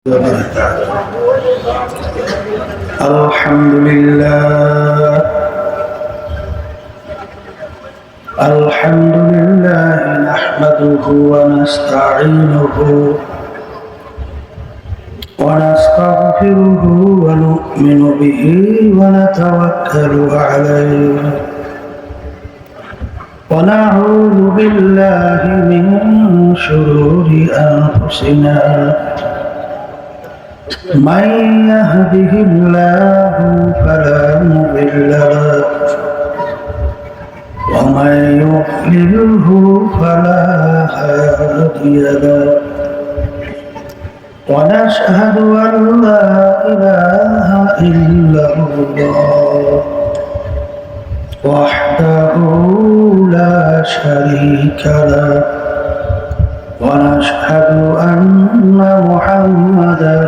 الحمد لله نحمده ونستعينه ونستغفره ونؤمن به ونتوكل عليه ونعوذ بالله من شرور أنفسنا من يهده الله فلا مضل له ومن يضلله فلا هادي له ونشهد أن لا إله إلا الله وحده لا شريك له ونشهد أن محمدا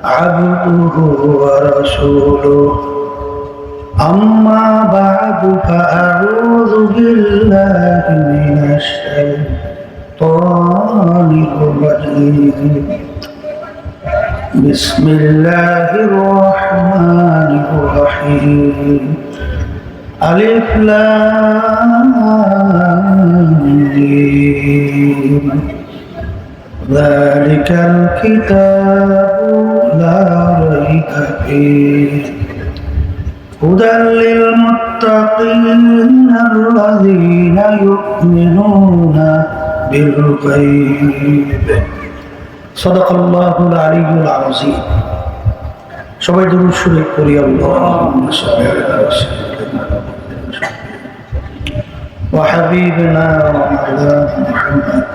عبده ورسوله أما بعد فأعوذ بالله من الشيطان الرجيم بسم الله الرحمن الرحيم ألف لام ميم ذلك الكتاب لا ريب فيه هدى للمتقين الذين يؤمنون بالغيب صدق الله العلي العظيم সবাই দুরূদ শরীফ পড়ি আল্লাহুম্মা সাল্লি আলা সাইয়্যিদিনা ওয়া হাবিবিনা ওয়া মাওলানা মুহাম্মদ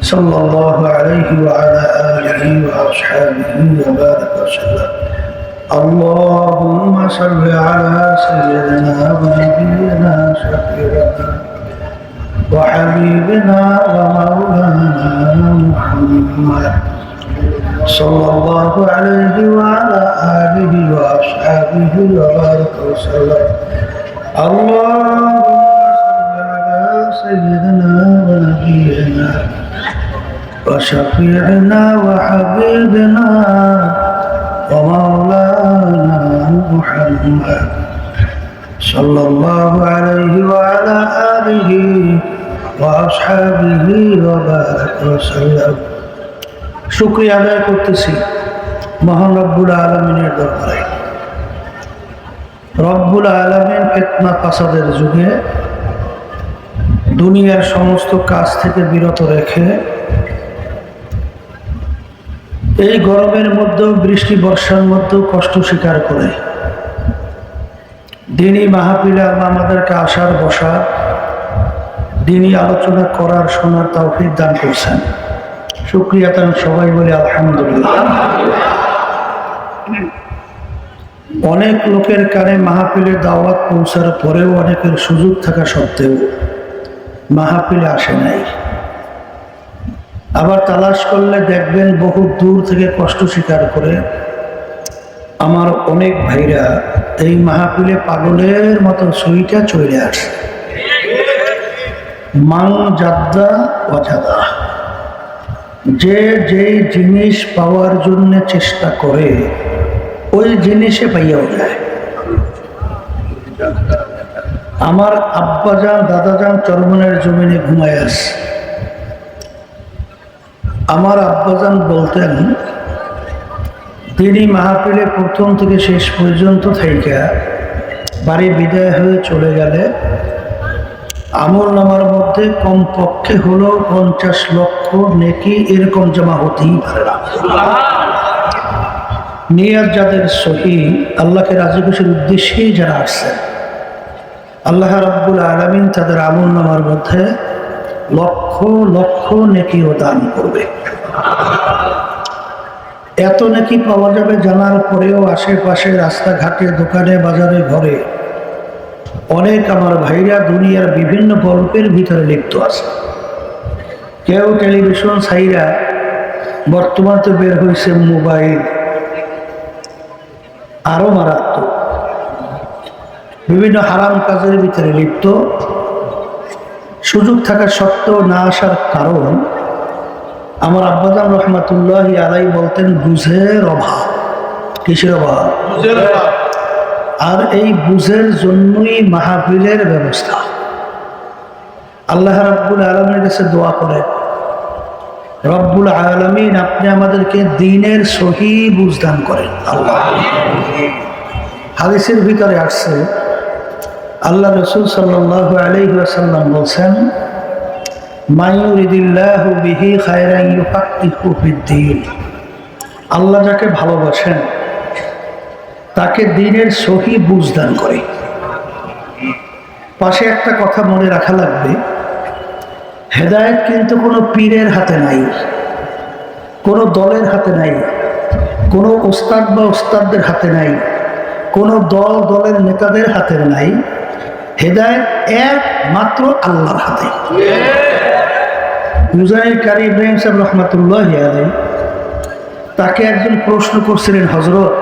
সাল্লাল্লাহু আলাইহি ওয়া আলা আলিহি ওয়া আসহাবিহি ওয়া বারাক ওয়া সাল্লাম اللهم صل على سيدنا ونبينا شفيعنا وحبيبنا ومولانا محمد صلى الله عليه وعلى آله وأصحابه وبارك وسلم اللهم صل على سيدنا ونبينا وشفيعنا وحبيبنا ومولانا محمد صلى الله عليه وعلى آله وأصحابه وبارك وسلم শুকরিয়া আদায় করতেছি মহান রব্বুল আলামিনের দরবারে। রব্বুল আলামিন ফিতনা ফাসাদের যুগে দুনিয়ার সমস্ত কাজ থেকে বিরত রেখে এই গরমের মধ্যেও বৃষ্টি বর্ষার মধ্যেও কষ্ট স্বীকার করে দিনী মাহফিলে আমাদেরকে আসার বসা দিনী আলোচনা করার শোনার তৌফিক দান করছেন। শুকরিয়া তার সবাই বলে আলহামদুলিল্লাহ। অনেক লোকের কানে মাহফিলে দাওয়াত পৌঁছার পরেও অনেকের সুযোগ থাকা সত্ত্বেও মাহফিলে আসে নাই। আবার তালাশ করলে দেখবেন বহু দূর থেকে কষ্ট স্বীকার করে আমার অনেক ভাইরা এই মাহফিলে পাগলের মতো সইটা চলে আসে। মান জাদ্দা ওয়াজাদা, যে যেই জিনিস পাওয়ার জন্য চেষ্টা করে ওই জিনিসে পাইয়াও যায়। আমার আব্বাজান দাদাজান চরমনের জমিনে ঘুমায় আসে। আমার আব্বাজান বলতেন তিনি মাহফিলে প্রথম থেকে শেষ পর্যন্ত থাইকা বাড়ি বিদায় হয়ে চলে গেলে আমল নামার মধ্যে কমপক্ষে হলো 50 লক্ষ নেকি এরকম জমা হতেই পারে না। নিয়াত যাদের সহি, আল্লাহকে রাজি খুশির উদ্দেশ্যেই যারা আসছে, আল্লাহ রাব্বুল আলামিন তাদের আমল নামার মধ্যে লক্ষ লক্ষ নেকিও দান করবে। এত নেকি পাওয়া যাবে জানার পরেও আশেপাশে রাস্তাঘাটে দোকানে বাজারে ঘরে অনেক আমার ভাইরা দুনিয়ার বিভিন্ন গল্পের ভিতরে লিপ্ত আছে। কেউ টেলিভিশন ছাইরা বর্তমান তো বের হয়েছে মোবাইল, আরো মারাত্মক বিভিন্ন হারাম কাজের ভিতরে লিপ্ত। সুযোগ থাকা সত্ত্বেও না আসার কারণ আমার আব্বাজান রহমাতুল্লাহি আলাইহি বলতেন বুঝের অভাব। কিসের অভাব? বুঝের অভাব। আর এই বুঝের জন্যই মাহফিলের ব্যবস্থা। আল্লাহ রাব্বুল আলামিনের কাছে দোয়া করেন, রব্বুল আলামিন আপনি আমাদেরকে দ্বীনের সহি বুঝ দান করেন। আল্লাহ। হাদিসের ভিতরে আসছে আল্লাহ রাসূল সাল্লাল্লাহু আলাইহি ওয়াসাল্লাম বলেন, মায়ুরিদিল্লাহু বিহি খায়রান ইউফাক্কিহু ফিদ্দীন। আল্লাহ যাকে ভালোবাসেন তাকে দ্বীনের সহি বুঝ দান করে। পাশে একটা কথা মনে রাখা লাগবে, হেদায়েত কিন্তু কোনো পীরের হাতে নাই, কোনো দলের হাতে নাই, কোনো ওস্তাদ বা ওস্তাদদের হাতে নাই, কোনো দলের নেতাদের হাতে নাই। হেদায়েত একমাত্র আল্লাহর হাতে। মুজাহিদ কারি ইব্রাহিম সাহেব রহমাতুল্লাহি আলাইহি তাকে একজন প্রশ্ন করছিলেন, হযরত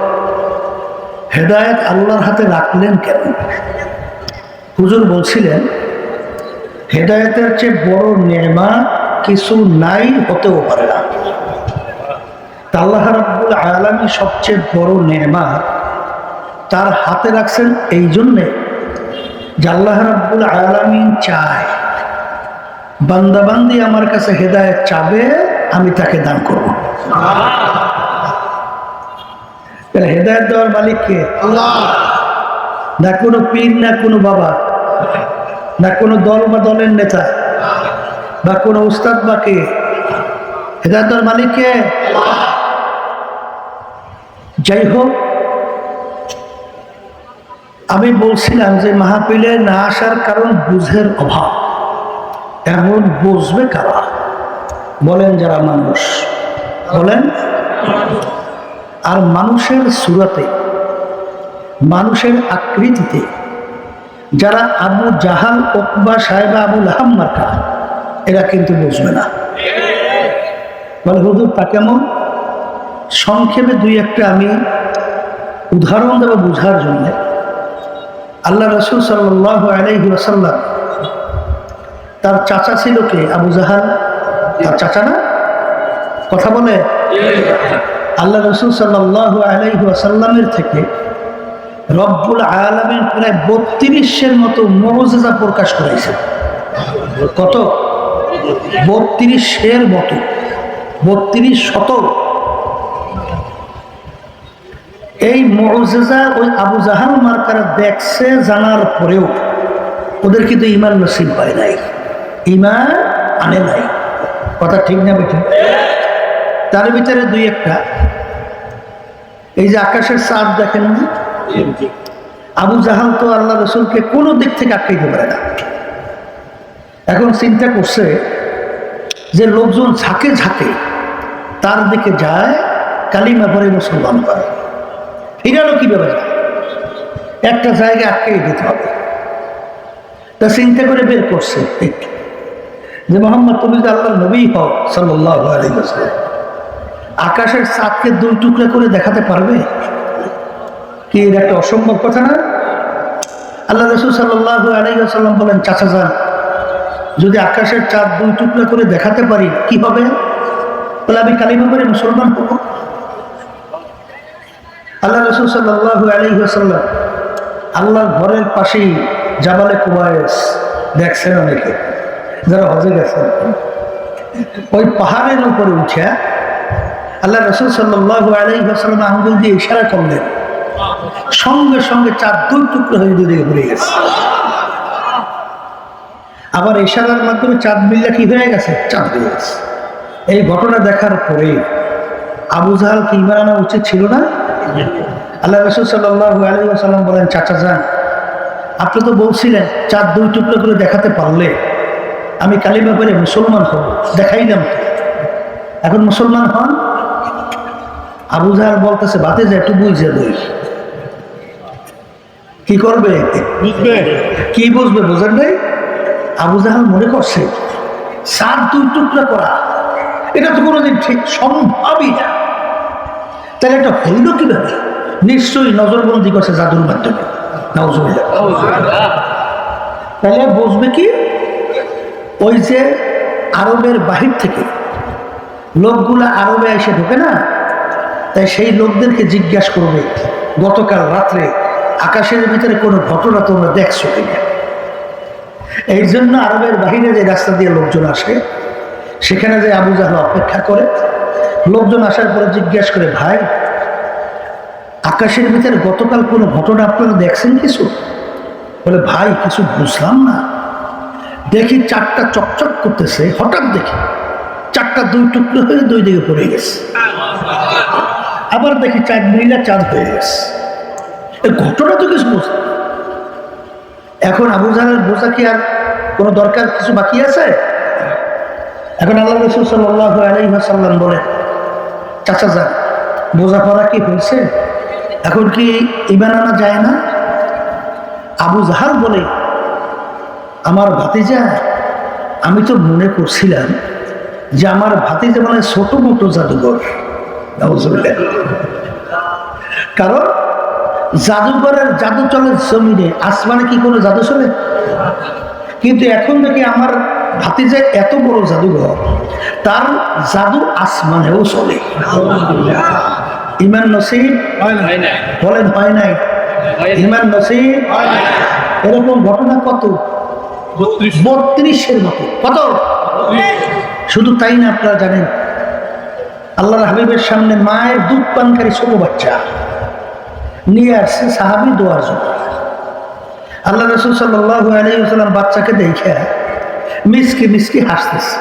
হেদায়েত আল্লাহর হাতে রাখলেন কেন? হুজুর বলছিলেন, হেদায়েতের চেয়ে বড় নেয়ামত কিছু নাই, হতেও পারে না। আল্লাহ রাব্বুল আলামিন সবচেয়ে বড় নেয়ামত তার হাতে রাখছেন এই জন্যে যে আল্লাহ রাব্বুল আলামিন চায় বান্দাবান্দি আমার কাছে হেদায়েত চাবে, আমি তাকে দান করব। হেদায়েত দেওয়ার মালিক কে? আল্লাহ। না কোনো পীর, না কোনো বাবা, না কোনো দল বা দলের নেতা, বা কোনো উস্তাদ বা কে? হেদায়েত দেওয়ার মালিক কে? যাই হোক, আমি বলছিলাম যে মাহফিলে না আসার কারণ বুঝের অভাব। এমন বুঝবে কারা? বলেন যারা মানুষ, বলেন। আর মানুষের সুরাতে, মানুষের আকৃতিতে যারা আবু জাহাল, উকবা, সাহেবা, আবু লাহাব মার্কা, এরা কিন্তু বুঝবে না। বলে হুজুর তা কেমন? সংক্ষেপে দুই একটা আমি উদাহরণ দেব বুঝার জন্য। আল্লাহ রাসূল সাল্লাল্লাহু আলাইহি ওয়াসাল্লাম, তার চাচা ছিল কে? আবু জাহাল। তার চাচা না? কথা বলে। আল্লাহ রাসূল সাল্লাল্লাহু আলাইহি ওয়াসাল্লামের থেকে রব্বুল আলামিন প্রায় 32-এর মতো মুআজিজা প্রকাশ করেছে। কত? 32-এর মতো, 32 শত। এই মুআজিজা ওই আবু জাহাল মার্কারা দেখছে, জানার পরেও ওদের কিন্তু ঈমান নসিব হয় নাই, ঈমান আনে নাই। কথা ঠিক না বেঠিক? তার ভিতরে দুই একটা, এই যে আকাশের চাঁদ দেখেন না, আবু জাহাল তো আল্লাহ রাসূলকে কোনো দিক থেকে আটকাইতে পারে না। এখন চিন্তা করছে যে লোকজন ঝাঁকে ঝাঁকে তার দিকে যায়, কালিমা পড়ে মুসলমান করে। ফিরালো কিভাবে যায়? একটা জায়গায় আটকাই দিতে হবে। তা চিন্তা করে বের করছে যে মোহাম্মদ, তুমি যে আল্লাহর নবী হও সাল্লাল্লাহু আলাইহি ওয়াসাল্লাম, আকাশের চাঁদকে দুই টুকরা করে দেখাতে পারবে কি? এর একটা অসম্ভব কথা না? আল্লাহ রাসূল সাল্লাল্লাহু আলাইহি ওয়াসাল্লাম বলেন, চাচা যান, যদি আকাশের চাঁদ দুই টুকরা করে দেখাতে পারি কি হবে? বলে আমি কালিমা পড়ে মুসলমান হব। আল্লাহ রাসূল সাল্লাল্লাহু আলাইহি ওয়াসাল্লাম আল্লাহর ঘরের পাশেই জাবালে কুবাইস দেখছেন অনেকে যারা হজে গেছেন, ওই পাহাড়ের উপরে উঠে আল্লাহ রাসূল সাল্লাল্লাহু আলাইহি ওয়াসাল্লাম আঙ্গুল দিয়ে ইশারা করলেন, সঙ্গে সঙ্গে চাঁদ দুই টুকরো হয়ে দুদিকে ঘুরে গেছে। আবার ইশারার মাধ্যমে চাঁদ মিল্লা কি হয়ে গেছে? চাঁদ হয়ে গেছে। এই ঘটনা দেখার পরে আবু জাহাল কি ঈমান আনা উচিত ছিল না? আল্লাহ রাসূল সাল্লাল্লাহু আলাইহি ওয়াসাল্লাম বলেন, চাচা যান, আপনি তো বলছিলেন চাঁদ দুই টুকরো করে দেখাতে পারলে আমি কালিমা পড়ে মুসলমান হব, দেখাইলাম তো, এখন মুসলমান হন। আবু জাহাল বলতেছে, বাতে যে একটু বুঝে দই। কি করবে? বুঝবে। কি বুঝবে? বোঝেন নাই? আবু জাহাল মনে করছে চাঁদ দুই টুকরা করা এটা তো কোনোদিন ঠিক সম্ভবই না, তাহলে এটা হইল কিভাবে? নিশ্চয়ই নজরবন্দি করছে জাদুর মাধ্যমে। নাউজুবিল্লাহ। তাহলে বুঝবে কি? ওই যে আরবের বাহির থেকে লোকগুলা আরবে এসে ঢোকে না, তাই সেই লোকদেরকে জিজ্ঞাসা করবে গতকাল রাত্রে আকাশের ভিতরে কোনো ঘটনা তোমরা দেখছো কিনা। এই জন্য আরবের বাহিরে যে রাস্তা দিয়ে লোকজন আসে সেখানে যে আবু জাহল অপেক্ষা করে, লোকজন আসার পরে জিজ্ঞাসা করে, ভাই আকাশের ভিতরে গতকাল কোনো ঘটনা আপনারা দেখছেন কিছু? বলে, ভাই কিছু বুঝলাম না, দেখি চারটা চকচক করতেছে, হঠাৎ দেখি চারটা দুই টুকরো হয়ে দুই দিকে পড়ে গেছে, আবার দেখি চাঁদ মিলা চাঁদ হয়ে গেছে, এই ঘটনা তো কিছু বুঝলাম। এখন আবু জাহলের বোঝা কি আর কোনো দরকার কিছু বাকি আছে? এখন আল্লাহ রাসূল সাল্লাল্লাহু আলাইহি ওয়াসাল্লাম বলে, চাচা যান, বোঝাপড়া কি হয়েছে, এখন কি ঈমান আনা যায় না? আবু জাহল বলে, আমার ভাতিজা, আমি তো মনে করছিলাম যে আমার ভাতিজা মানে ছোট মোটো জাদুঘর। কারণ জাদুঘরের জাদু চলে জমিনে, আসমানে কি কোনো জাদু চলে? কিন্তু এখন দেখি আমার ভাতিজা এত বড় জাদুঘর, তার জাদু আসমানেও চলে। ঈমান নসিব বলেন হয় নাই? ঈমান নসিব। এরকম ঘটনা কত? 32-এর মতো। কত? শুধু তাই না, আপনারা জানেন আল্লাহর হাবিবের সামনে মায়ের দুধ পানকারী ছোট বাচ্চা নিয়ে আসছে সাহাবী দোয়ার জন্য। আল্লাহ রাসূল সাল্লাল্লাহু আলাইহি ওয়াসাল্লাম বাচ্চাকে দেখে মিসকি মিসকি হাসতেছে।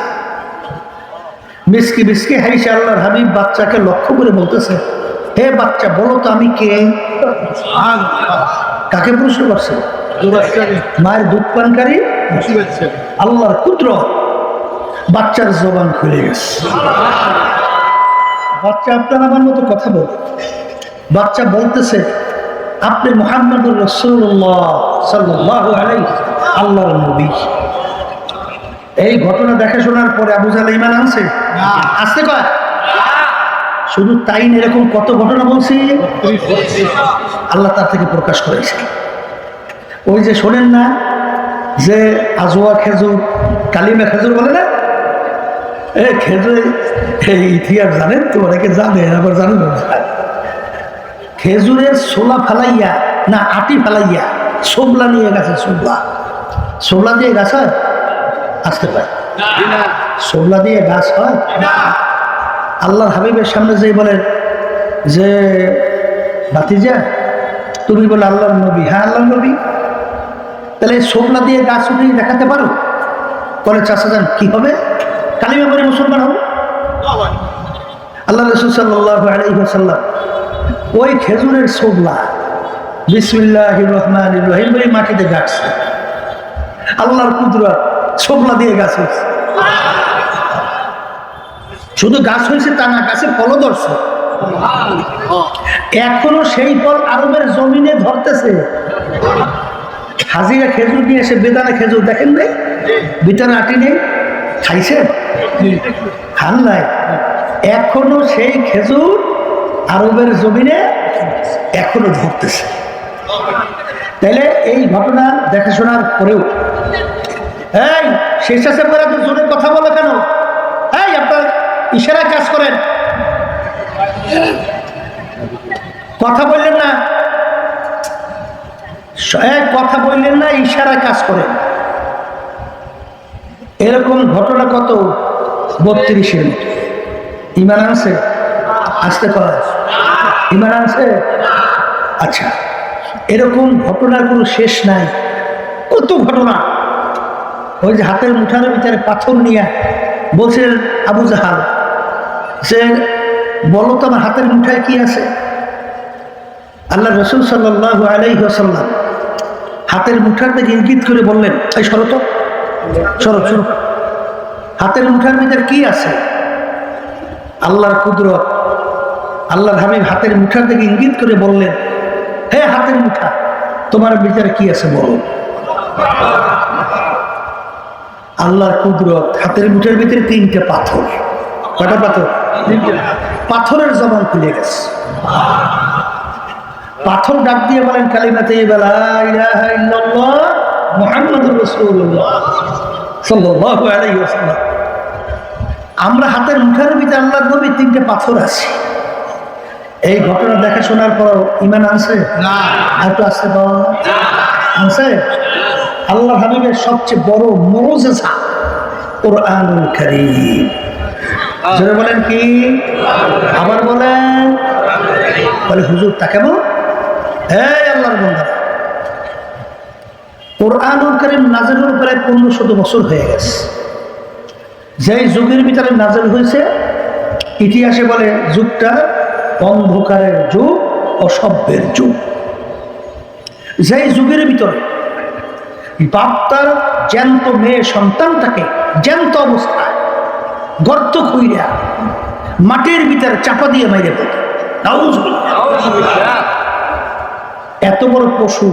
মিসকি মিসকি হাসে আল্লাহর হাবিব বাচ্চাকে লক্ষ্য করে বলতেছে, হে বাচ্চা বলো তো আমি কে? কাকে প্রশ্ন করছে? মায়ের দুধ পানকারী আল্লাহর কুদরত। বাচ্চার জবান খুলে গেছে। বাচ্চা আপনার আমার মতো কথা বলে। বাচ্চা বলতেছে, আপনি মুহাম্মদুর রাসূলুল্লাহ সাল্লাল্লাহু আলাইহি আল্লাহর নবী। এই ঘটনা দেখা শোনার পরে আবু জাহল ঈমান আনছে? আসতে কয় শুধু তাই না, এরকম কত ঘটনা বলছি আল্লাহ তার থেকে প্রকাশ করেছে। ওই যে শোনেন না যে আজওয়া খেজুর, কালিমা খেজুর বলে না, এই খেজুর এই ইতিহাস জানেন তো, অনেকে জানে আবার জানেন না। খেজুরের ছোলা ফেলাইয়া না আটি ফেলাইয়া ছোবলা নিয়ে গেছে। ছোবলা দিয়ে গাছ হয়? আসতে পারে ছোবলা দিয়ে গাছ হয়? আল্লাহর হাবিবের সামনে যে বলেন যে ভাতিজা তুমি বলে আল্লাহর নবী? হ্যাঁ আল্লাহর নবী। তাহলে ছোবলা দিয়ে গাছ উঠিয়ে দেখাতে পারো? বলে, চাচা যান কি হবে? কালিমা পড়ে মুসলমান হবে? আল্লাহ রাসূল সাল্লাল্লাহু আলাইহি ওয়াসাল্লাম ওই খেজুরের ছোবলা বিসমিল্লাহির রহমানির রহিম বলে মাটিতে গাছছে। আল্লাহর কুদরত, ছোবলা দিয়ে গাছ হয়েছে। শুধু গাছ হয়েছে তা না, গাছের ফলও ধরছে। এখনো সেই ফল আরবের জমিনে ধরতেছে। হাজিরা খেজুর নিয়ে এসে বেদানা খেজুর দেখেন নাই, ভিতরে আটি নেই, খাইছে? খান নাই। এখনো সেই খেজুর আরবের জমিনে এখনো ধরতেছে। তাইলে এই ঘটনা দেখাশোনার পরেও এই শেষ আছে পরে তো জোরে কথা বলো কেন? এই আপনার ইশারায় কাজ করেন, কথা বললেন না, কথা বললেন না, ইশারায় কাজ করেন। এরকম ঘটনা কত? 32-এর মতো। ঈমান আনছে? আসতে পারে ঈমান আনছে? আচ্ছা, এরকম ঘটনার কোনো শেষ নাই। কত ঘটনা। ওই যে হাতের মুঠার ভিতরে পাথর নিয়ে বলছিলেন আবু জাহল যে বলো তো আমার হাতের মুঠায় কি আছে? আল্লাহ রাসূল সাল্লাল্লাহু আলাইহি ওয়াসাল্লাম হাতের মুঠার দিকে ইঙ্গিত করে বললেন, এই সরো তো, সরো সরো, হাতের মুঠার ভিতরে কি আছে? আল্লাহর কুদরত। আল্লাহর হাবিব হাতের মুঠার দিকে ইঙ্গিত করে বললেন, হে হাতের মুঠা, তোমার ভিতরে কি আছে বলো। আল্লাহর কুদরত। হাতের মুঠার ভিতরে 3টে পাথর। কয়টা পাথর? পাথরের জবান খুলে গেছে। পাথর ডাক দিয়ে বলেন, কালিমা তাইয়্যিবা লা ইলাহা ইল্লাল্লাহ মুহাম্মাদুর রাসূলুল্লাহ সাল্লাল্লাহু আলাইহি ওয়াসাল্লাম। আমরা হাতের মুঠের ভিতরে আল্লাহর নবী 3টে পাথর আছে। এই ঘটনা দেখা শোনার পর ইমান আনছে না? একটু আসতে পাওয়া আনছে? আল্লাহ হাবিবের সবচেয়ে বড় মুজিজা কুরআনুল কারীম। জোরে বলেন কি? আবার বলেন। বলে হুজুর তা কেমন? এই আল্লাহর বান্দা, কুরআনুল কারীম নাযিল হওয়ার প্রায় 1500 বছর হয়ে গেছে। যেই যুগের ভিতরে নাযিল হয়েছে, ইতিহাসে বলে যুগটা অন্ধকারের যুগ, অসভ্যের যুগ। যেই যুগের ভিতরে বাপ তার জ্যান্ত মেয়ে সন্তানটাকে জ্যান্ত অবস্থায় গর্ত খুইরা মাটির ভিতরে চাপা দিয়ে মাইরে ফেলত। এত বড় পশু,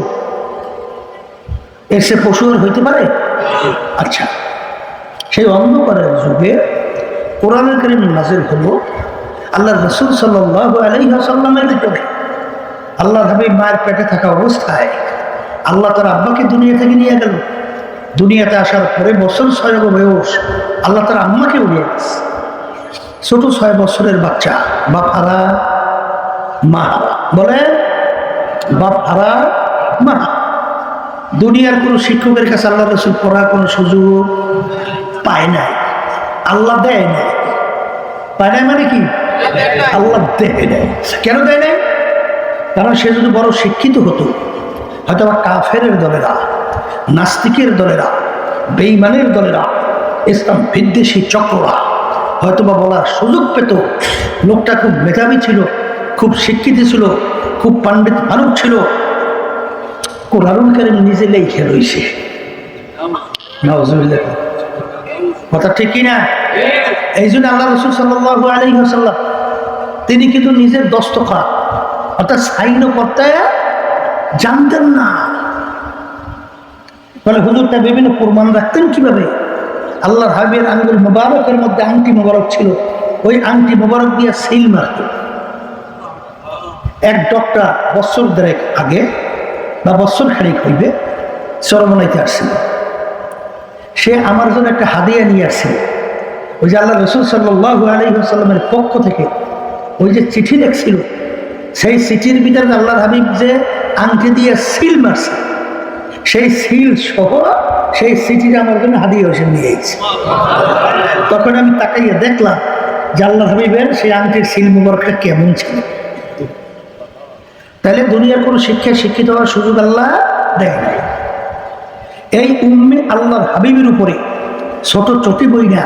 এসে পশু আর হইতে পারে? আচ্ছা, সেই অন্ধকারের যুগে কোরআনুল কারীম নাযিল হলো আল্লাহ রাসূল সাল্লাল্লাহু আলাইহি ওয়াসাল্লামের ভিতরে। আল্লাহর হাবিব মায়ের পেটে থাকা অবস্থায় আল্লাহ তার আব্বাকে দুনিয়া থেকে নিয়ে গেল। দুনিয়াতে আসার পরে বছর 6 বয়স আল্লাহ তার আম্মাকে উড়িয়ে গেছে। ছোট 6 বছরের বাচ্চা, বাপ হারা মা হারা। বলে বাপ হারা মা হারা। দুনিয়ার কোনো শিক্ষকের কাছে আল্লাহ রাসূল পড়ার কোনো সুযোগ পায় নাই, আল্লাহ দেয় নাই। পায় নাই মানে কি? আল্লাহ দেয় নাই। কেন দেয় নাই? কারণ সে যদি বড় শিক্ষিত হতো, হয়তো বা কাফেরের দলেরা, নাস্তিকের দলেরা, বেঈমানের দলেরা, ইসলাম বিদ্বেষী চক্ররা হয়তো বা বলার সুযোগ পেত লোকটা খুব মেধাবী ছিল, খুব শিক্ষিত ছিল, খুব পণ্ডিত মানুষ ছিল, কোরআনুল কারীম নিজে লেখে রয়েছে। নাউজুবিল্লাহ। কথা ঠিক কিনা? এই জন্য আল্লাহ রাসূল সাল্লাল্লাহু আলাইহি ওয়াসাল্লাম তিনি কিন্তু নিজের দস্তখত অর্থাৎ সাইনও করতে জানতেন না। বলে হুজুরটা বিভিন্ন প্রমাণ রাখতেন কিভাবে? আল্লাহর হাবিবের আঙ্গুল মোবারকের মধ্যে আংটি মোবারক ছিল, ওই আংটি মোবারক দিয়ে সিল মারত। এক ডক্টর বছর 1.5 আগে বা বছর খানিক হইবে চরমনাইতে আসছিল। সে আমার জন্য একটা হাদিয়া নিয়ে আসছিল। ওই যে আল্লাহ রাসূল সাল্লাল্লাহু আলাইহি ওয়াসাল্লামের পক্ষ থেকে ওই যে চিঠি লেখছিল, সেই চিঠির ভিতরে আল্লাহর হাবিব যে আংটি দিয়ে সিল মারছে, সেই সিল সহ সেই চিঠিটা আমার জন্য হাদিয়া হিসেবে নিয়ে এসেছে। তখন আমি তাকাইয়া দেখলাম যে আল্লাহর হাবিবের সেই আংটির সিল মুবারকটা কেমন ছিল। তাহলে দুনিয়ার কোনো শিক্ষিত হওয়ার সুযোগ আল্লাহ দেয় নাই। এই উম্মে আল্লাহর হাবিবের উপরে ছোট চটি বই না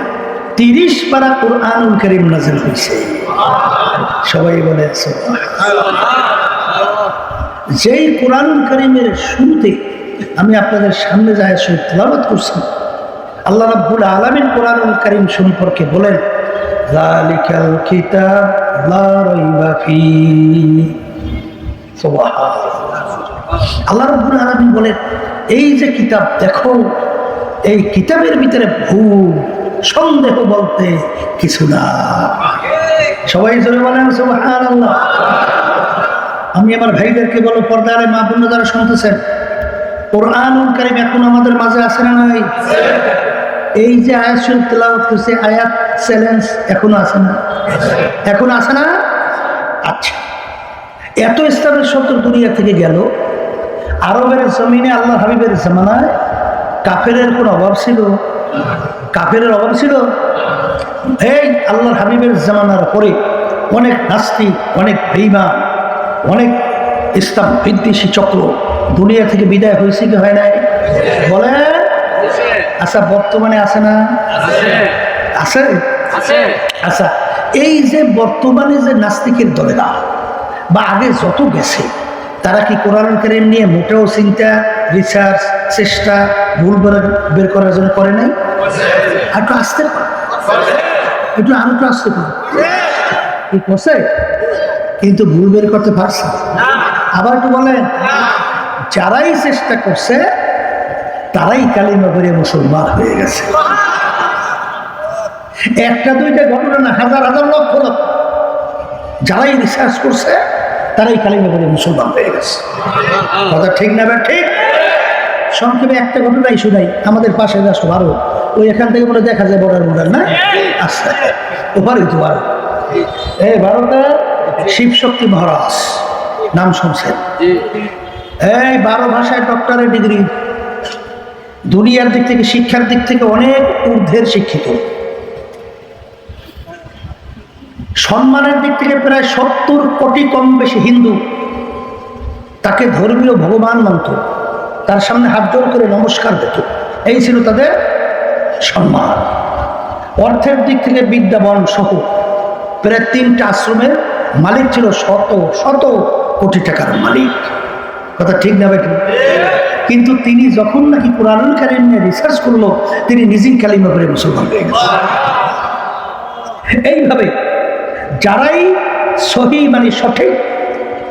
30 পারা কুরআনুল কারীম নাযিল হয়েছে। সবাই বলে যেই কুরআনুল কারীমের শুরুতে আমি আপনাদের সামনে যায় সই তেলাওয়াত করছি, আল্লাহ রাব্বুল আলামিন কুরআনুল কারীম সম্পর্কে বলেন, যালিকাল কিতাব লা রাইবা ফীহি। আল্লাহ রাব্বুল আলামিন বলেন, এই যে কিতাব দেখো, এই কিতাবের ভিতরে ভুল সন্দেহ বলতে কিছু না। সবাই জোরে বলেন সুবহানাল্লাহ। আমি আমার ভাইদেরকে বলো, পর্দারে মা বোন যারা শুনতেছেন, কুরআনুল কারীম এখন আমাদের মাঝে আছে না নাই? এই যে আয়াত শরীফ তেলাওয়াত করছে, আয়াত চ্যালেঞ্জ এখনো আছে না? এখন আছে না? আচ্ছা, এত ইসলামের শব্দ দুনিয়া থেকে গেল, আরবের জমিনে আল্লাহ হাবিবের জামানায় কাফেরের কোন অভাব ছিল? কাফেরের অভাব ছিল? এই আল্লাহর হাবিবের জামানার পরে অনেক নাস্তিক, অনেক বেঈমান, অনেক ইসলাম বিদ্বেষী চক্র দুনিয়া থেকে বিদায় হয়েছে কি হয় নাই? বলে আচ্ছা, বর্তমানে আছে না? আছে। আচ্ছা, এই যে বর্তমানে যে নাস্তিকের দলেরা বা আগে যত গেছে, তারা কি কোরআনুল কারীম নিয়ে মোটেও চিন্তা, রিসার্চ, চেষ্টা ভুল বের করার জন্য করে নাই? একটু আসতে একটু আমি তো আসতে পারি কি করছে, কিন্তু ভুল বের করতে পারছে। আবার একটু বলেন, যারাই চেষ্টা করছে তারাই কালিমা পড়ে মুসলমান হয়ে গেছে। একটা দুইটা ঘটনা না, হাজার হাজার লক্ষ লক্ষ যারাই রিসার্চ করছে তারাই কালিমা পড়ে মুসলমান হয়ে গেছে। কথা ঠিক না? ঠিক। সংক্ষেপে একটা ঘটনাই শুনাই। আমাদের পাশে রাষ্ট্র ভারত, ওই এখান থেকে মনে দেখা যায় বর্ডার না? আচ্ছা, ওপারেই তো ভারত। এই ভারতে শিব শক্তি মহারাজ নাম শুনছেন? এই 12 ভাষায় ডক্টরের ডিগ্রি, দুনিয়ার দিক থেকে শিক্ষার দিক থেকে অনেক ঊর্ধ্বের শিক্ষিত, সম্মানের দিক থেকে প্রায় 70 কোটি কম বেশি হিন্দু তাকে ধর্মীয় ভগবান মানত, তার সামনে হাত জোড় করে নমস্কার দিত। এই ছিল তাদের সম্মান। অর্থের দিক থেকে বিদ্যাবন সহ প্রায় 3টা আশ্রমের মালিক ছিল, শত শত কোটি টাকার মালিক। কথা ঠিক না বেটি? কিন্তু তিনি যখন নাকি কোরআনুল কারীম নিয়ে রিসার্চ করলো, তিনি নিজেই কালিমা করে মুসলমান হয়ে গেছেন। এইভাবে যারাই সহি মানে সঠিক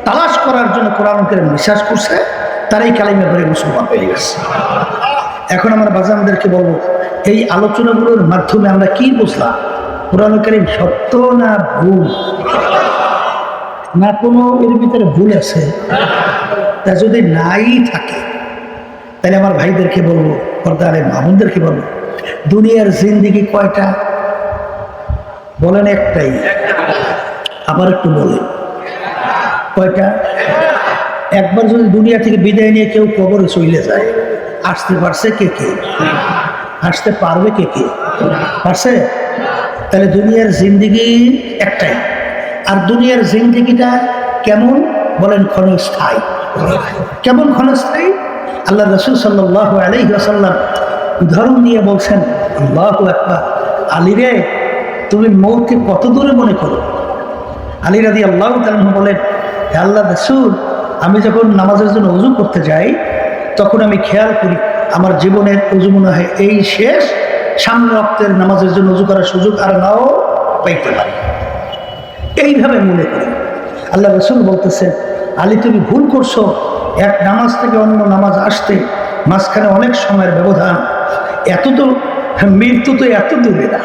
তালাশ করার জন্য কোরআনুল কারীম রিসার্চ করছে, তারাই কালিমা করে মুসলমান হয়ে গেছে। এখন আমার বাজানদেরকে বলবো, এই আলোচনাগুলোর মাধ্যমে আমরা কি বুঝলাম? কোরআনুল কারীম সত্য না ভুল? না কোনো এর ভিতরে ভুল আছে? তা যদি নাই থাকে তাহলে আমার ভাইদেরকে বলবো, পর্দারে মামুনদেরকে বলবো, দুনিয়ার জিন্দেগি কয়টা? বলেন একটাই। আবার একটু বলেন কয়টা? একবার যদি দুনিয়া থেকে বিদায় নিয়ে কেউ কবরে চলে যায়, আসতে পারছে কে কে? আসতে পারবে কে কে? পারছে? তাহলে দুনিয়ার জিন্দেগি একটাই। আর দুনিয়ার জিন্দেগিটা কেমন? বলেন ক্ষণস্থায়ী। কেমন ক্ষণস্থায়ী? আল্লাহ রাসূল সাল্লাল্লাহু আলাইহি ওয়াসাল্লাম উদাহরণ দিয়ে বলছেন, আল্লাহু আকবার, আলী রে তুমি মৌতকে কত দূরে মনে করো? আলী রাদিয়াল্লাহু তাআলা বলেন, হে আল্লাহ রাসূল, আমি যখন নামাজের জন্য ওযু করতে যাই তখন আমি খেয়াল করি আমার জীবনের ওযু মনে হয় এই শেষ, সামনে ওয়াক্তের নামাজের জন্য ওযু করার সুযোগ আর নাও পাইতে পারি। এইভাবে মনে করি। আল্লাহ রাসূল বলতেছেন, আলী তুমি ভুল করছো, এক নামাজ থেকে অন্য নামাজ আসতে মাঝখানে অনেক সময়ের ব্যবধান, এত তো মৃত্যু তো এত দূরে না।